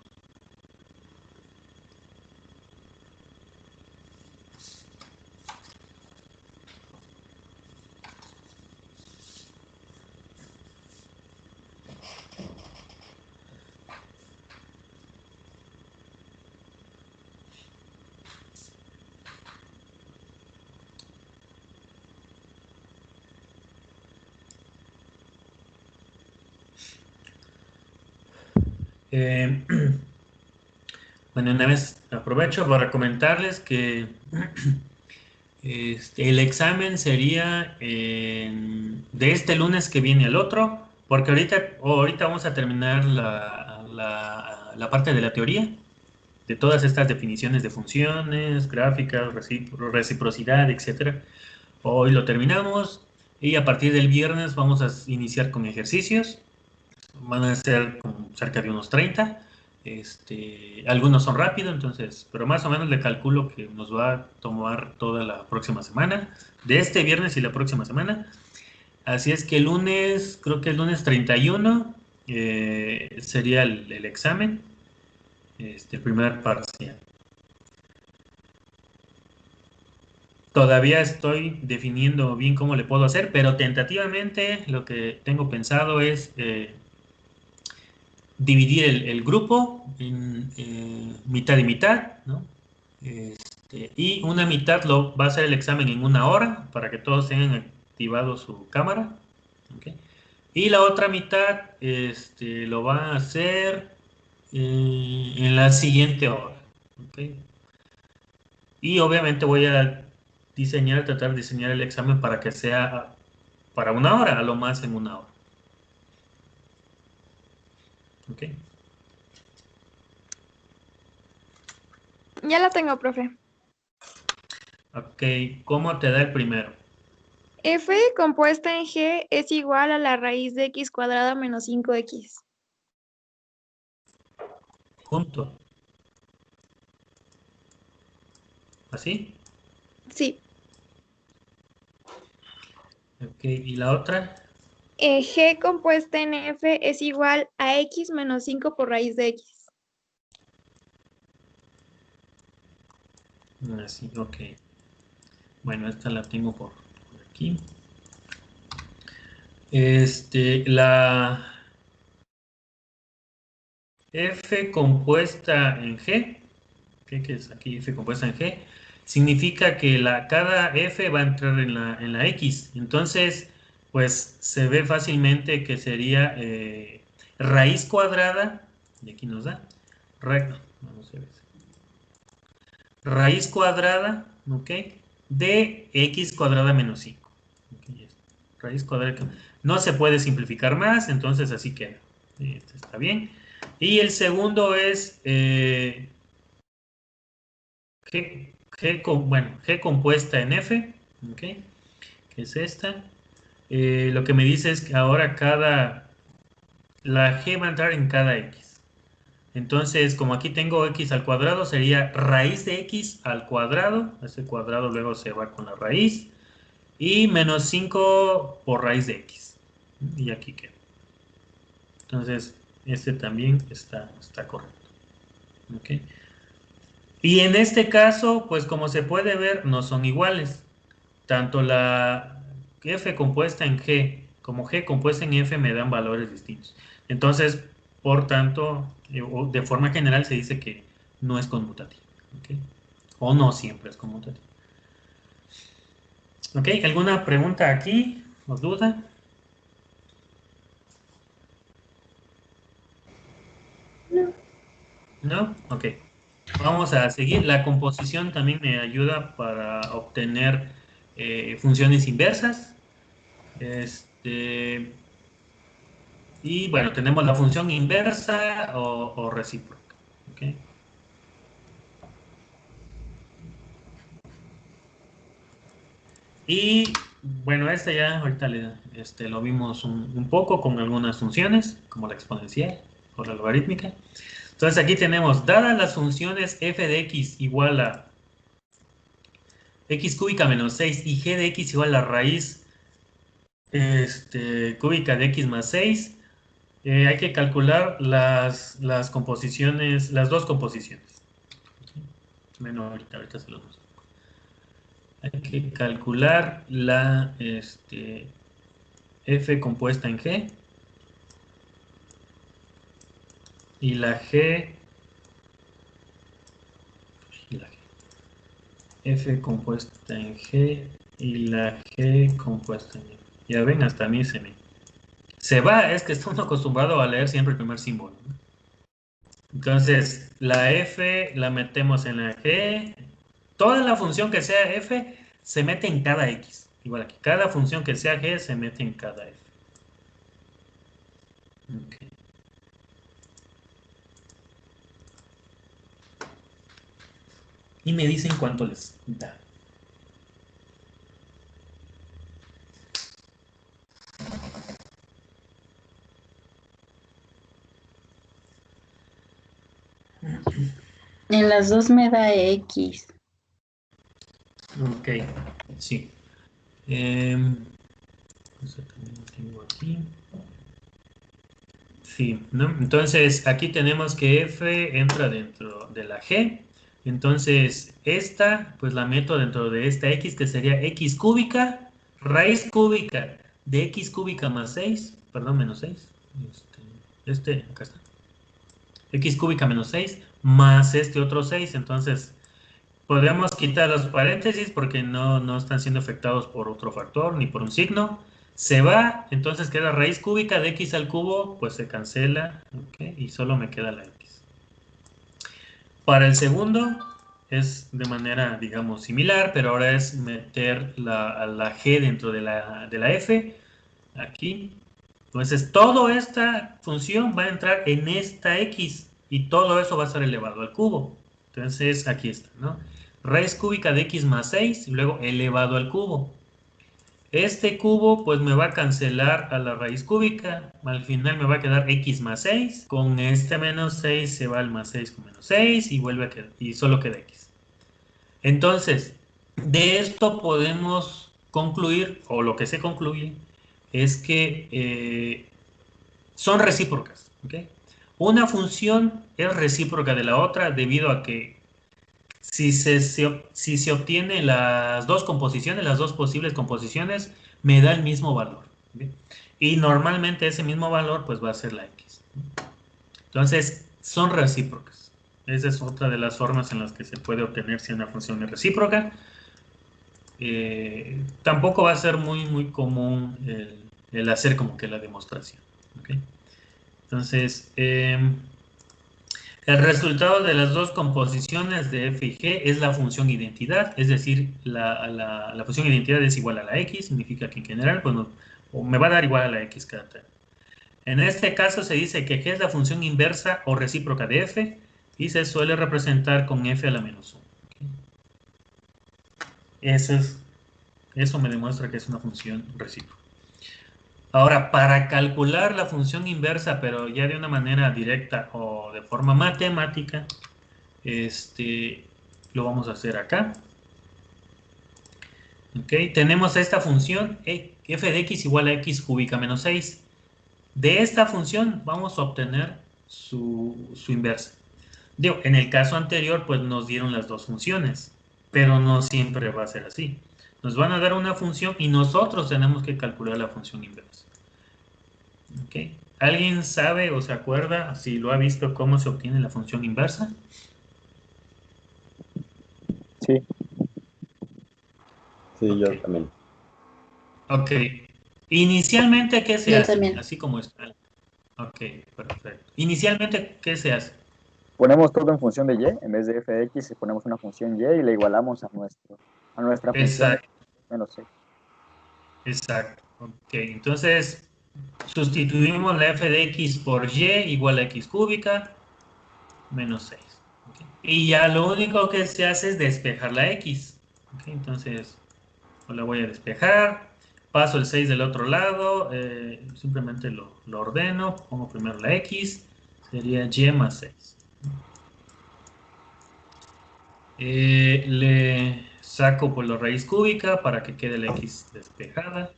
Bueno, una vez aprovecho para comentarles que el examen sería de este lunes que viene al otro, porque ahorita vamos a terminar la parte de la teoría, de todas estas definiciones de funciones, gráficas, reciprocidad, etc. Hoy lo terminamos y a partir del viernes vamos a iniciar con ejercicios. Van a ser cerca de unos 30. Algunos son rápidos, entonces, pero más o menos le calculo que nos va a tomar toda la próxima semana, de este viernes y la próxima semana. Así es que el lunes, creo que el lunes 31 sería el examen, el primer parcial. Todavía estoy definiendo bien cómo le puedo hacer, pero tentativamente lo que tengo pensado es dividir el grupo en mitad y mitad, ¿no? Y una mitad lo va a hacer el examen en 1 hora para que todos tengan activado su cámara. ¿Okay? Y la otra mitad lo va a hacer en la siguiente hora. ¿Okay? Y obviamente voy a tratar de diseñar el examen para que sea para 1 hora, a lo más en 1 hora. ¿Ok? Ya la tengo, profe. Ok, ¿cómo te da el primero? F compuesta en G es igual a la raíz de x cuadrada menos 5x. Junto. ¿Así? Sí. Ok, ¿y la otra? G compuesta en F es igual a x menos 5 por raíz de x. Así, ok. Bueno, esta la tengo por aquí. La F compuesta en G, ¿qué es aquí? F compuesta en G, significa que cada F va a entrar en la X. Entonces, pues se ve fácilmente que sería raíz cuadrada, y aquí nos da, vamos a ver, raíz cuadrada, ¿ok? De X cuadrada menos 5. Okay, raíz cuadrada, no se puede simplificar más, entonces así queda. Este está bien. Y el segundo es G compuesta en F, ¿ok? Que es esta. Lo que me dice es que ahora la G va a entrar en cada X. Entonces, como aquí tengo X al cuadrado, sería raíz de X al cuadrado. Ese cuadrado luego se va con la raíz. Y menos 5 por raíz de X. Y aquí queda. Entonces, este también está correcto. ¿Ok? Y en este caso, pues como se puede ver, no son iguales. Tanto la F compuesta en G como G compuesta en F me dan valores distintos. Entonces, por tanto, de forma general se dice que no es conmutativo. ¿Okay? O no siempre es conmutativo. ¿Ok? ¿Alguna pregunta aquí o duda? No. ¿No? Ok. Vamos a seguir. La composición también me ayuda para obtener funciones inversas. Y bueno, tenemos la función inversa o recíproca. ¿Okay? Y bueno, ya ahorita lo vimos un poco con algunas funciones, como la exponencial o la logarítmica. Entonces aquí tenemos, dadas las funciones f de x igual a x cúbica menos 6 y g de x igual a raíz cúbica de x más 6, hay que calcular las composiciones, las dos composiciones. Bueno, ahorita se los muestro. Hay que calcular la f compuesta en g y la g, f compuesta en g y la g compuesta en f. Ya ven, hasta a mí se va, es que estamos acostumbrados a leer siempre el primer símbolo, ¿no? Entonces, la f la metemos en la g. Toda la función que sea f se mete en cada x. Igual aquí, cada función que sea g se mete en cada f. Okay. Y me dicen cuánto les da. En las dos me da X. Ok, sí. Eso también lo tengo aquí. Sí, ¿no? Entonces aquí tenemos que f entra dentro de la g. Entonces esta, pues la meto dentro de esta x, que sería x cúbica, raíz cúbica de x cúbica más 6, perdón, menos 6. Acá está. X cúbica menos 6 más este otro 6. Entonces Podemos quitar los paréntesis porque no están siendo afectados por otro factor ni por un signo. Se va, entonces queda raíz cúbica de x al cubo, pues se cancela, ¿ok? Y solo me queda la x. Para el segundo es de manera, digamos, similar, pero ahora es meter la g dentro de la f, aquí. Entonces, toda esta función va a entrar en esta x y todo eso va a ser elevado al cubo. Entonces, aquí está, ¿no? Raíz cúbica de x más 6 y luego elevado al cubo. Este cubo pues me va a cancelar a la raíz cúbica. Al final me va a quedar x más 6. Con este menos 6 se va el más 6 con menos 6 y vuelve a quedar, y solo queda x. Entonces, de esto podemos concluir, o lo que se concluye, es que son recíprocas, ¿ok? Una función es recíproca de la otra debido a que si se obtiene las dos composiciones, las dos posibles composiciones, me da el mismo valor, ¿ok? Y normalmente ese mismo valor pues va a ser la x. Entonces, son recíprocas. Esa es otra de las formas en las que se puede obtener si una función es recíproca. Tampoco va a ser muy común el hacer como que la demostración, ¿ok? Entonces, el resultado de las dos composiciones de f y g es la función identidad, es decir, la función identidad es igual a la x, significa que en general, pues me va a dar igual a la x cada termo. En este caso se dice que g es la función inversa o recíproca de f y se suele representar con f a la menos 1. ¿Okay? Eso me demuestra que es una función recíproca. Ahora, para calcular la función inversa, pero ya de una manera directa o de forma matemática, lo vamos a hacer acá. ¿Ok? Tenemos esta función f de x igual a x cúbica menos 6. De esta función vamos a obtener su inversa. Digo, en el caso anterior, pues nos dieron las dos funciones, pero no siempre va a ser así. Nos van a dar una función y nosotros tenemos que calcular la función inversa. ¿Ok? ¿Alguien sabe o se acuerda si lo ha visto cómo se obtiene la función inversa? Sí. Sí, Ok. yo también. Ok. Inicialmente, ¿qué se Yo hace? también. Así como está. Ok, perfecto. Inicialmente, ¿qué se hace? Ponemos todo en función de y, en vez de f de x, ponemos una función y y le igualamos a nuestra función Exacto, menos 6. exacto. Ok, entonces sustituimos la f de x por y igual a x cúbica menos 6. Okay. Y ya lo único que se hace es despejar la x. Okay, entonces, la voy a despejar. Paso el 6 del otro lado. Simplemente lo ordeno. Pongo primero la x. Sería y más 6. Le saco por la raíz cúbica para que quede la x despejada.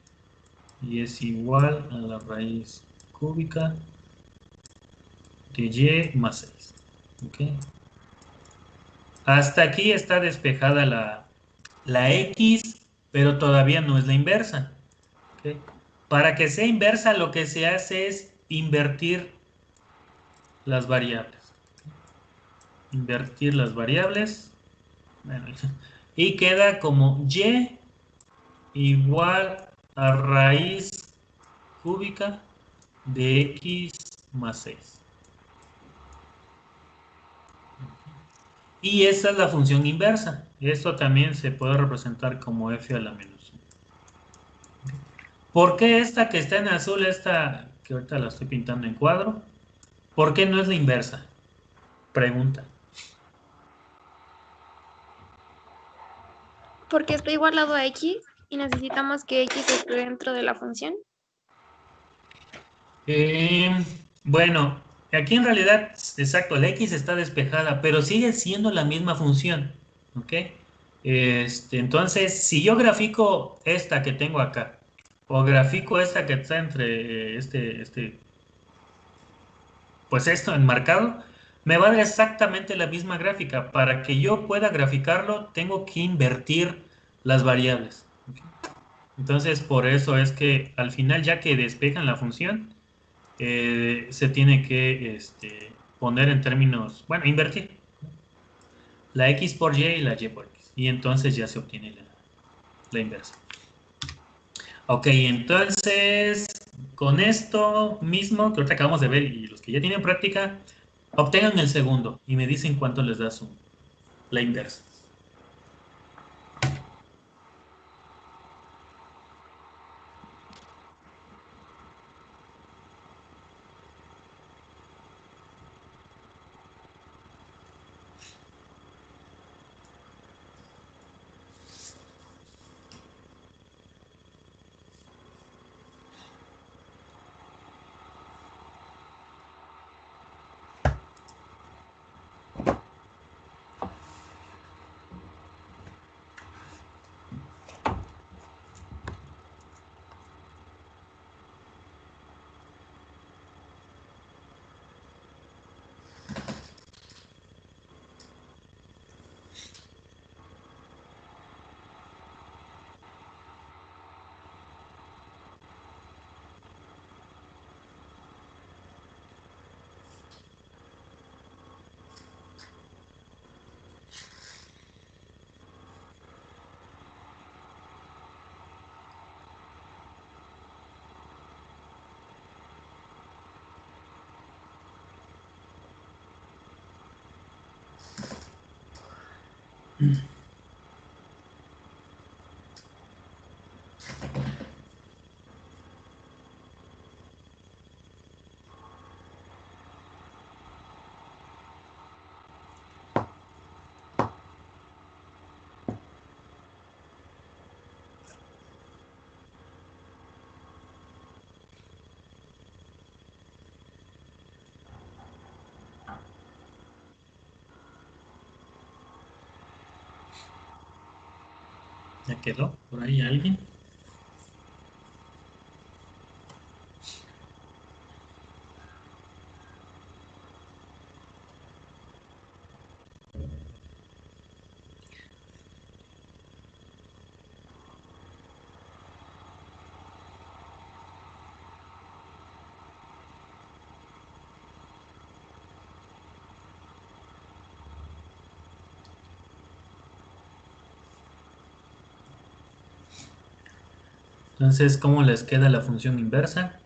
Y es igual a la raíz cúbica de y más 6. ¿Okay? Hasta aquí está despejada la x, pero todavía no es la inversa. ¿Okay? Para que sea inversa, lo que se hace es invertir las variables. Invertir las variables. Bueno, y queda como y igual a raíz cúbica de x más 6. Y esa es la función inversa. Esto también se puede representar como f a la menos 1. ¿Por qué esta que está en azul, esta que ahorita la estoy pintando en cuadro? ¿Por qué no es la inversa? Pregunta. Porque está igualado a x y necesitamos que x esté dentro de la función. Bueno, aquí en realidad, exacto, la x está despejada, pero sigue siendo la misma función. ¿Ok? Entonces, si yo grafico esta que tengo acá, o grafico esta que está entre pues esto enmarcado, me va a dar exactamente la misma gráfica. Para que yo pueda graficarlo, tengo que invertir las variables. ¿Okay? Entonces, por eso es que al final, ya que despejan la función, se tiene que poner en términos, bueno, invertir. la x por y y la y por x. Y entonces ya se obtiene la inversa. Ok, entonces, con esto mismo que ahorita acabamos de ver y los que ya tienen práctica, obtengan el segundo y me dicen cuánto les da la inversa. ¿Ya quedó por ahí alguien? Entonces, ¿cómo les queda la función inversa?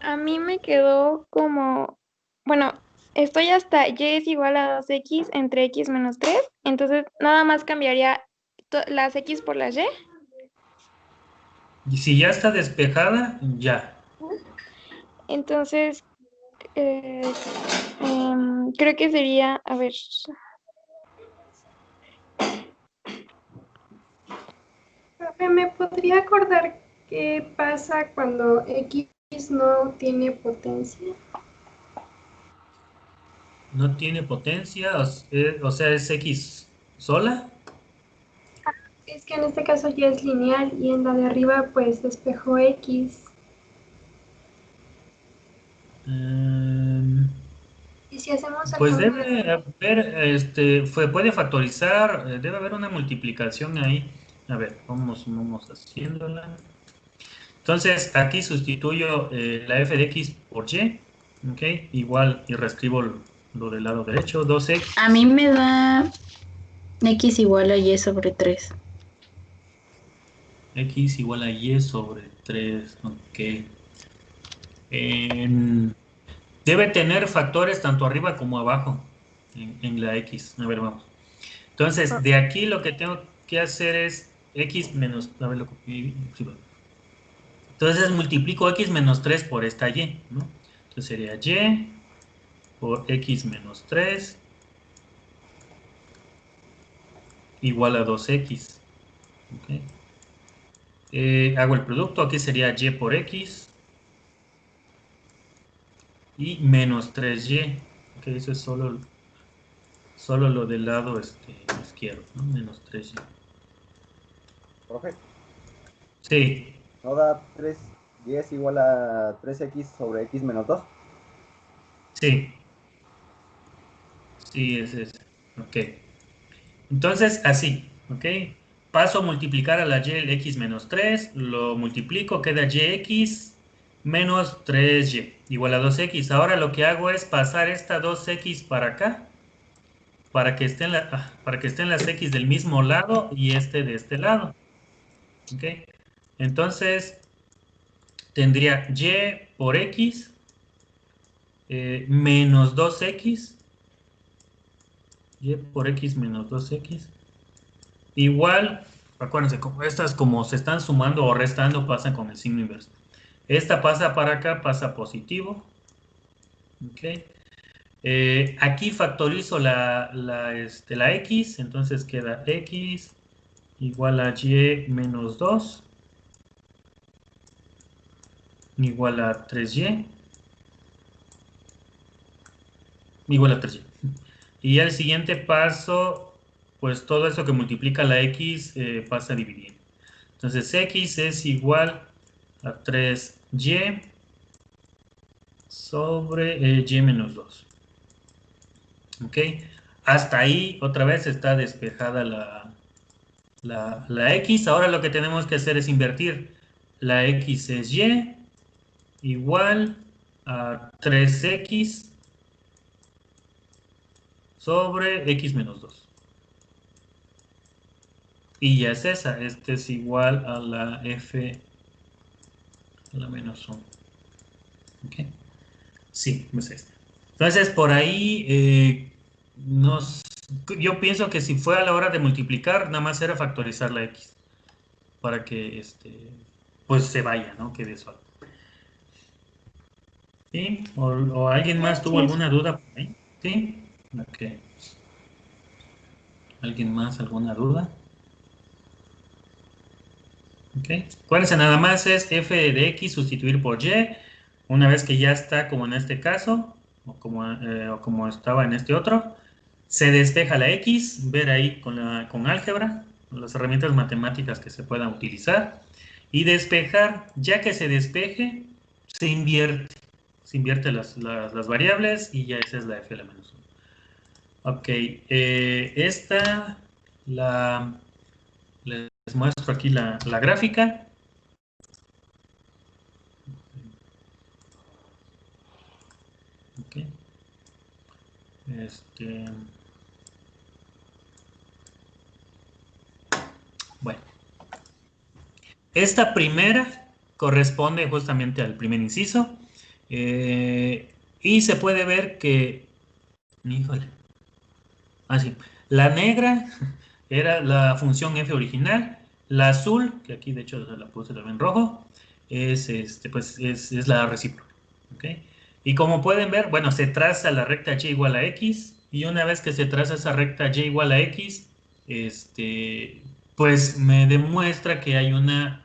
A mí me quedó como, bueno, estoy hasta y es igual a 2x entre x menos 3, entonces nada más cambiaría las x por las y. Y si ya está despejada, ya. Entonces, eh, creo que sería, a ver, Profe, ¿me podría acordar qué pasa cuando X no tiene potencia? No tiene potencia, o sea, es x sola. Es que en este caso ya es lineal y en la de arriba pues despejó X. Y si hacemos el Pues cambio debe haber, puede factorizar, debe haber una multiplicación ahí. A ver, vamos haciéndola. Entonces, aquí sustituyo la f de x por y, ¿ok? Igual, y reescribo lo del lado derecho, 2x. A mí me da x igual a y sobre 3. X igual a y sobre 3, ok. Debe tener factores tanto arriba como abajo en la x. A ver, vamos. Entonces, de aquí lo que tengo que hacer es x menos, a ver, lo copié. Sí, bueno. Entonces multiplico x menos 3 por esta y, ¿no? Entonces sería y por x menos 3 igual a 2x. ¿Okay? Hago el producto, aquí sería y por x y menos 3y. Okay, eso es solo lo del lado izquierdo, ¿no? Menos 3y. Profe, Sí, ¿no da 3y es igual a 3x sobre x menos 2? sí, sí, es eso. Ok. Entonces, así, ¿ok? Paso a multiplicar a la y el x menos 3, lo multiplico, queda yx menos 3y igual a 2x. Ahora lo que hago es pasar esta 2x para acá para que estén las X del mismo lado y de este lado. ¿Ok? Entonces, tendría Y por X menos 2X. Y por X menos 2X. Igual, acuérdense, estas como se están sumando o restando, pasan con el signo inverso. Esta pasa para acá, pasa positivo. ¿Ok? Aquí factorizo la X, entonces queda X igual a Y menos 2 igual a 3Y igual a 3Y. Y ya el siguiente paso, pues todo eso que multiplica la X pasa a dividir. Entonces X es igual a 3Y sobre Y menos 2. ¿Ok? Hasta ahí otra vez está despejada la X. Ahora lo que tenemos que hacer es invertir. La X es Y igual a 3X sobre X menos 2. Y ya es esa. Este es igual a la F a la menos 1. ¿Ok? Sí, es esta. Entonces por ahí yo pienso que si fue a la hora de multiplicar, nada más era factorizar la X. Para que pues se vaya, ¿no? Quede solo. ¿Sí? ¿O alguien más tuvo alguna duda por ahí? ¿Sí? Ok. ¿Alguien más alguna duda? Ok. Acuérdense, nada más es f de x sustituir por y. Una vez que ya está como en este caso, o como estaba en este otro, se despeja la x, ver ahí con álgebra, con las herramientas matemáticas que se puedan utilizar, y despejar, ya que se despeje, se invierte las variables y ya esa es la f a la menos 1. Ok, les muestro aquí la gráfica. Ok. Bueno, esta primera corresponde justamente al primer inciso y se puede ver que, híjole, así, la negra era la función f original, la azul, que aquí de hecho la puse también en rojo, pues es la recíproca. ¿Okay? Y como pueden ver, bueno, se traza la recta y igual a x, y una vez que se traza esa recta y igual a x, pues me demuestra que hay ¿cómo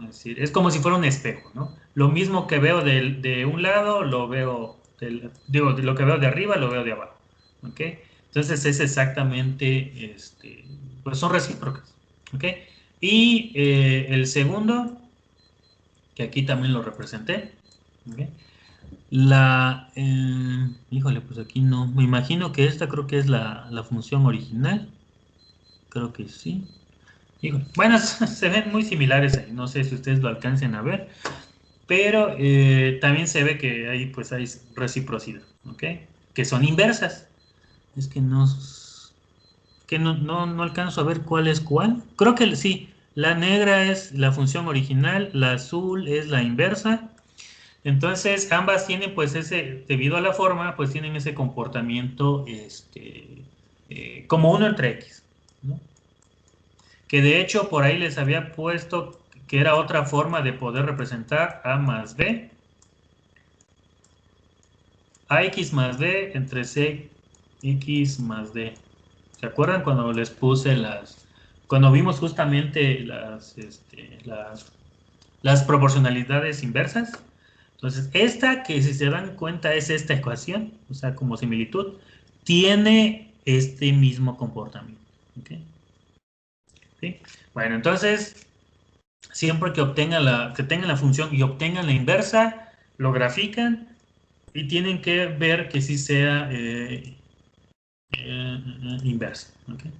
decir? Es como si fuera un espejo, ¿no? Lo mismo que veo de un lado, lo veo, de lo que veo de arriba, lo veo de abajo. ¿Ok? Entonces es exactamente, pues son recíprocas. ¿Ok? Y el segundo, que aquí también lo representé. ¿Ok? Híjole, pues aquí no. Me imagino que esta creo que es la función original. Creo que sí. Híjole. Bueno, se ven muy similares ahí. No sé si ustedes lo alcancen a ver. Pero también se ve que ahí pues hay reciprocidad. ¿Ok? Que son inversas. Es que no alcanzo a ver cuál es cuál. Creo que sí. La negra es la función original. La azul es la inversa. Entonces, ambas tienen, pues, debido a la forma, pues tienen ese comportamiento, como 1 entre x, ¿no? Que de hecho, por ahí les había puesto que era otra forma de poder representar a más b, ax más b entre cx más d. ¿Se acuerdan cuando les puse cuando vimos justamente las proporcionalidades inversas? Entonces, esta que si se dan cuenta es esta ecuación, o sea, como similitud, tiene este mismo comportamiento. ¿Okay? ¿Sí? Bueno, entonces, siempre que tengan la función y obtengan la inversa, lo grafican y tienen que ver que sí sea inversa. ¿Okay?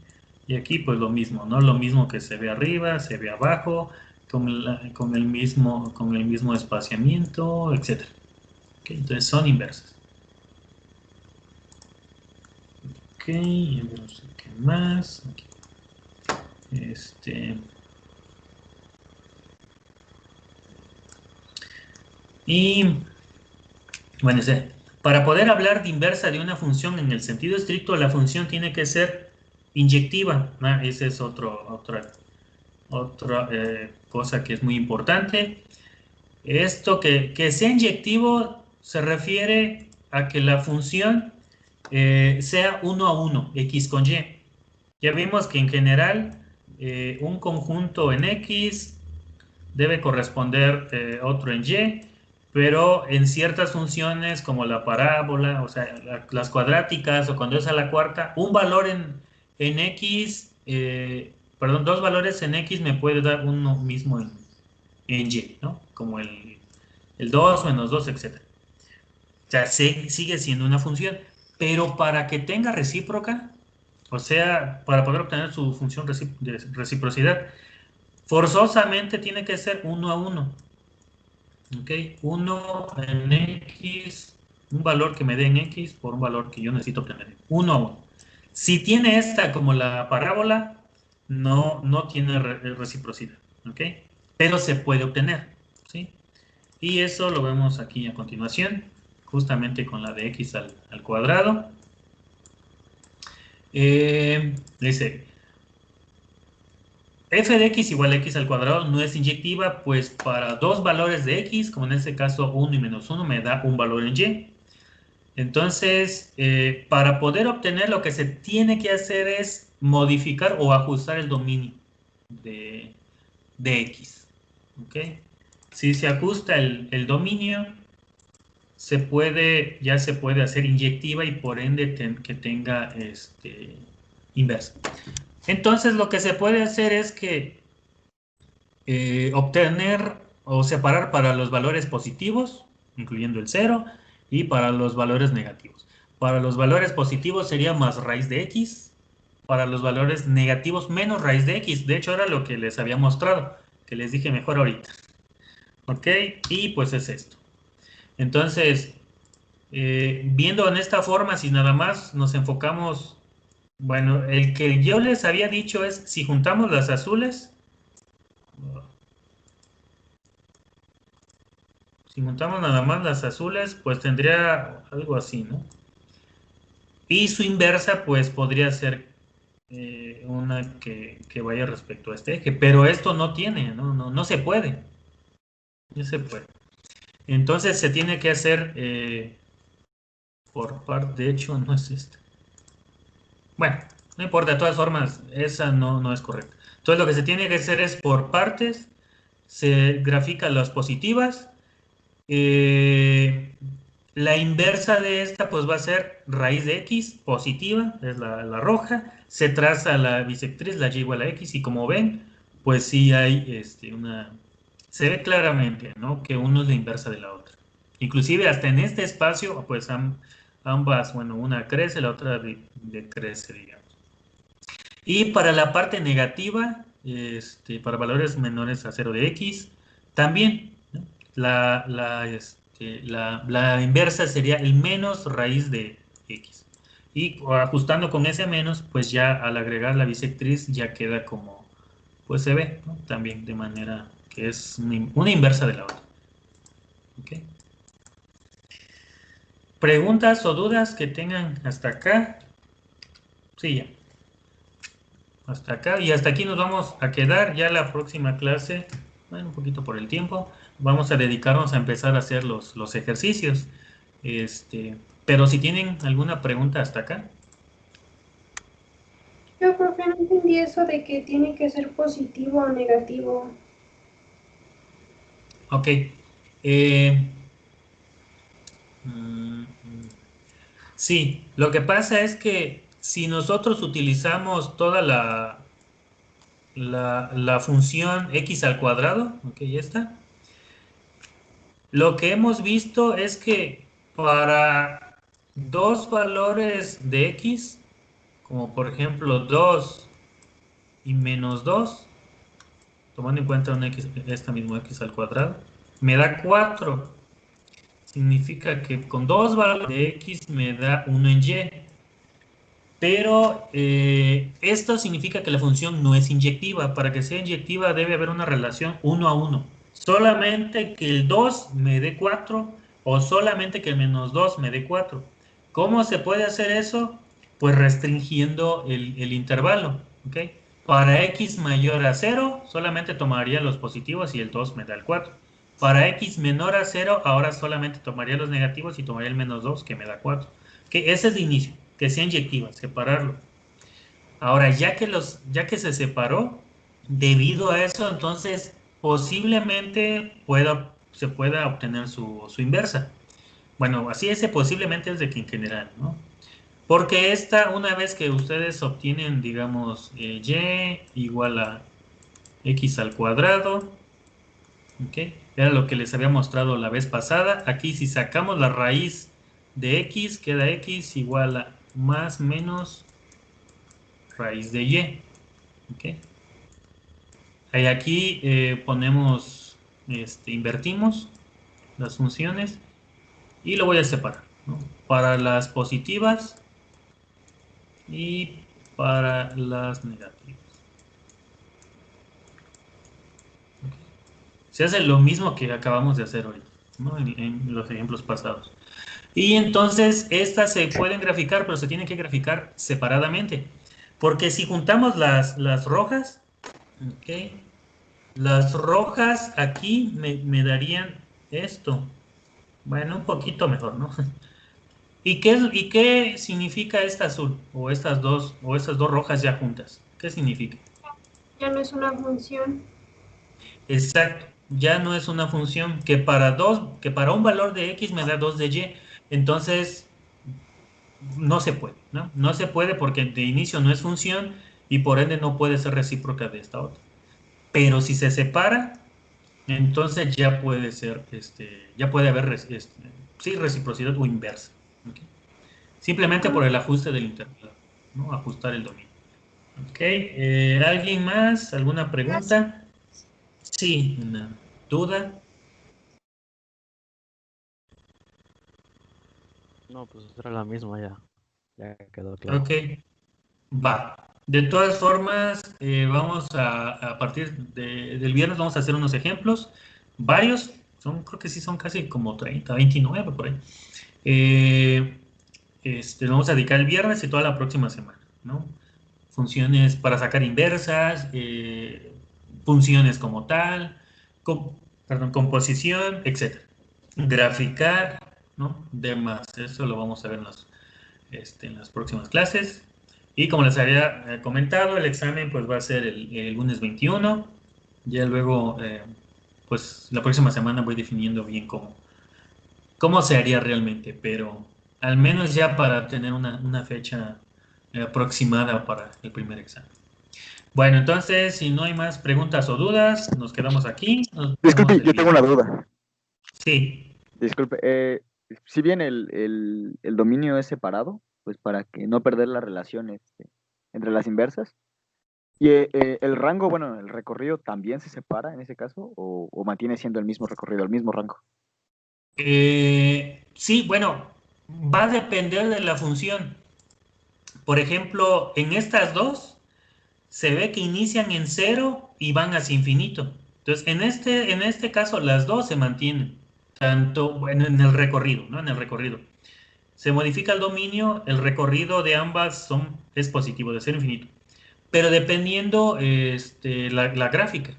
Y aquí pues lo mismo, ¿no? Lo mismo que se ve arriba, se ve abajo, con el mismo espaciamiento, etc. ¿Okay? Entonces son inversas. no sé qué más. Aquí. Y, bueno, para poder hablar de inversa de una función en el sentido estricto, la función tiene que ser inyectiva, ¿no? Esa es otra cosa que es muy importante. Esto que sea inyectivo se refiere a que la función sea 1 a 1, X con Y. Ya vimos que en general un conjunto en X debe corresponder otro en Y, pero en ciertas funciones como la parábola, o sea, las cuadráticas o cuando es a la cuarta, un valor en X, perdón, dos valores en X me puede dar uno mismo en Y, ¿no? Como el 2 menos 2, etc. O sea, sigue siendo una función, pero para que tenga recíproca, o sea, para poder obtener su función de reciprocidad, forzosamente tiene que ser 1 a 1. ¿Ok? 1 en X, un valor que me dé en X por un valor que yo necesito obtener. 1 a 1. Si tiene esta como la parábola, no tiene reciprocidad. ¿Ok? Pero se puede obtener. ¿Sí? Y eso lo vemos aquí a continuación, justamente con la de X al cuadrado. Dice, f de x igual a x al cuadrado no es inyectiva, pues para dos valores de x, como en este caso 1 y menos 1, me da un valor en y. Entonces, para poder obtener lo que se tiene que hacer es modificar o ajustar el dominio de x. ¿Ok? Si se ajusta el dominio, ya se puede hacer inyectiva y por ende que tenga inversa. Entonces, lo que se puede hacer es que obtener o separar para los valores positivos, incluyendo el 0, y para los valores negativos. Para los valores positivos sería más raíz de x, para los valores negativos menos raíz de x. De hecho, era lo que les había mostrado, que les dije mejor ahorita. ¿Ok? Y pues es esto. Entonces, viendo en esta forma, si nada más nos enfocamos, bueno, el que yo les había dicho es, si juntamos las azules, si juntamos nada más las azules, pues tendría algo así, ¿no? Y su inversa, pues podría ser una que vaya respecto a este eje, pero esto no tiene, no se puede. No se puede. Entonces se tiene que hacer por parte, de hecho no es esta. Bueno, no importa, de todas formas, esa no es correcta. Entonces lo que se tiene que hacer es por partes, se grafican las positivas. La inversa de esta pues va a ser raíz de x positiva, es la roja, se traza la bisectriz, la y igual a x, y como ven, pues sí hay se ve claramente, ¿no? Que uno es la inversa de la otra. Inclusive hasta en este espacio, pues ambas, bueno, una crece, la otra decrece, digamos. Y para la parte negativa, para valores menores a 0 de x, también, ¿no? La inversa sería el menos raíz de x. Y ajustando con ese menos, pues ya al agregar la bisectriz ya queda como, pues se ve, ¿no? También de manera que es una inversa de la otra. ¿Ok? ¿Preguntas o dudas que tengan hasta acá? Sí, ya. Hasta acá, y hasta aquí nos vamos a quedar. Ya la próxima clase, bueno, un poquito por el tiempo, vamos a dedicarnos a empezar a hacer los ejercicios. Pero si tienen alguna pregunta hasta acá. Yo, profe, no entendí eso de que tiene que ser positivo o negativo. Ok. Sí, lo que pasa es que si nosotros utilizamos toda la función x al cuadrado, ok, ya está. Lo que hemos visto es que para dos valores de x, como por ejemplo 2 y menos 2, tomando en cuenta una x, esta misma x al cuadrado, me da 4. Significa que con dos valores de x me da 1 en y. Pero esto significa que la función no es inyectiva. Para que sea inyectiva debe haber una relación 1 a 1. Solamente que el 2 me dé 4 o solamente que el menos 2 me dé 4. ¿Cómo se puede hacer eso? Pues restringiendo el intervalo. ¿Okay? Para x mayor a 0 solamente tomaría los positivos y el 2 me da el 4. Para x menor a 0 ahora solamente tomaría los negativos y tomaría el menos 2 que me da 4. ¿Okay? Ese es de inicio. Que sea inyectiva, separarlo. Ahora, ya que se separó, debido a eso, entonces posiblemente se pueda obtener su inversa. Bueno, así ese posiblemente es de que en general, ¿no? Porque esta, una vez que ustedes obtienen, digamos, y igual a x al cuadrado, ¿ok? Era lo que les había mostrado la vez pasada. Aquí si sacamos la raíz de x, queda x igual a más menos raíz de y. ¿Okay? Y aquí ponemos, invertimos las funciones y lo voy a separar, ¿no? Para las positivas y para las negativas. ¿Okay? Se hace lo mismo que acabamos de hacer hoy, ¿no? En los ejemplos pasados. Y entonces estas se pueden graficar, pero se tienen que graficar separadamente. Porque si juntamos las rojas, ¿ok? Las rojas aquí me darían esto. Bueno, un poquito mejor, ¿no? ¿Y qué significa esta azul? O estas dos rojas ya juntas. ¿Qué significa? Ya no es una función. Exacto. Ya no es una función que para un valor de x me da 2 de y. Entonces, no se puede, ¿no? No se puede porque de inicio no es función y por ende no puede ser recíproca de esta otra. Pero si se separa, entonces ya puede ser, ya puede haber sí, reciprocidad o inversa. ¿Okay? Simplemente por el ajuste del intervalo, ¿no? Ajustar el dominio. Ok, ¿alguien más? ¿Alguna pregunta? Sí, una duda. No, pues era la misma ya. Ya quedó claro. Ok, va. De todas formas, vamos a partir del viernes vamos a hacer unos ejemplos, varios, creo que sí son casi como 30, 29 por ahí. Lo vamos a dedicar el viernes y toda la próxima semana, ¿no? Funciones para sacar inversas, funciones como tal, composición, etc. Graficar, ¿no? Demás. Eso lo vamos a ver en las próximas clases. Y como les había comentado, el examen pues va a ser el lunes 21. Ya luego, pues la próxima semana voy definiendo bien cómo se haría realmente, pero al menos ya para tener una fecha aproximada para el primer examen. Bueno, entonces, si no hay más preguntas o dudas, nos quedamos aquí. Disculpe, yo tengo una duda. Sí. Disculpe, si bien el dominio es separado, pues para que no perder la relación entre las inversas, y el rango, bueno, el recorrido también se separa en ese caso, o mantiene siendo el mismo recorrido, el mismo rango. Sí, bueno, va a depender de la función. Por ejemplo, en estas dos se ve que inician en 0 y van hacia infinito. Entonces, en este caso, las dos se mantienen, tanto, bueno, en el recorrido, ¿no? En el recorrido. Se modifica el dominio, el recorrido de ambas es positivo, de 0 a infinito. Pero dependiendo la gráfica,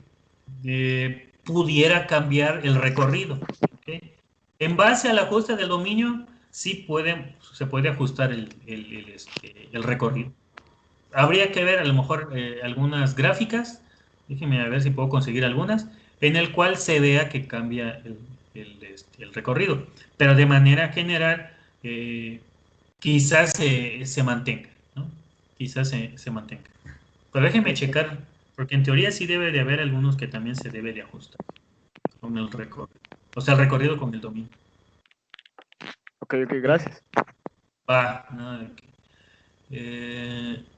pudiera cambiar el recorrido. ¿Okay? En base al ajuste del dominio, sí se puede ajustar el recorrido. Habría que ver a lo mejor algunas gráficas, déjenme a ver si puedo conseguir algunas, en el cual se vea que cambia el recorrido. Pero de manera general, quizás se mantenga, ¿no? Quizás se mantenga. Pero déjenme checar, porque en teoría sí debe de haber algunos que también se debe de ajustar con el recorrido. O sea, el recorrido con el dominio. Ok, gracias. Va, no,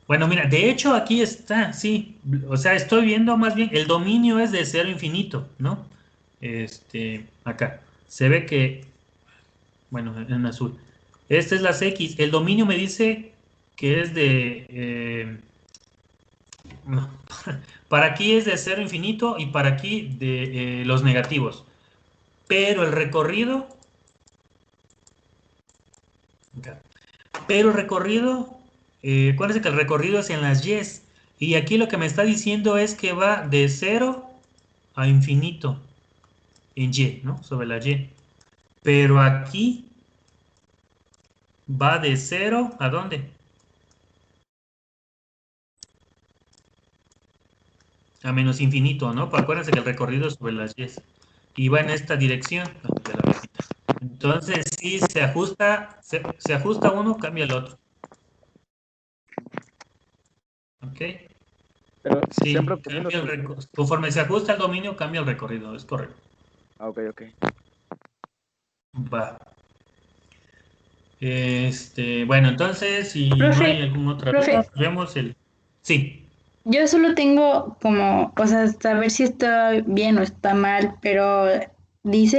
bueno, mira, de hecho aquí está, sí. O sea, estoy viendo más bien, el dominio es de 0 a infinito, ¿no? Acá. Se ve que, bueno, en azul. Esta es las X. El dominio me dice que es de... no, para aquí es de 0 a infinito y para aquí de los negativos. Pero el recorrido... Pero el recorrido... acuérdense que el recorrido es en las Y's. Y aquí lo que me está diciendo es que va de 0 a infinito en Y, ¿no? Sobre la Y. Pero aquí va de 0 ¿a dónde? A menos infinito, ¿no? Pues acuérdense que el recorrido es sobre las Y. Y va en esta dirección. Entonces, si se ajusta, se ajusta uno, cambia el otro. ¿Ok? Pero Sí, siempre obteniendo cambia el soluciones. conforme se ajusta el dominio, cambia el recorrido, es correcto. Ah, ok, ok. Va. Bueno, entonces, si no Profe, hay alguna otra profe. duda, vemos el... Sí. Yo solo tengo como, o sea, saber si está bien o está mal, pero dice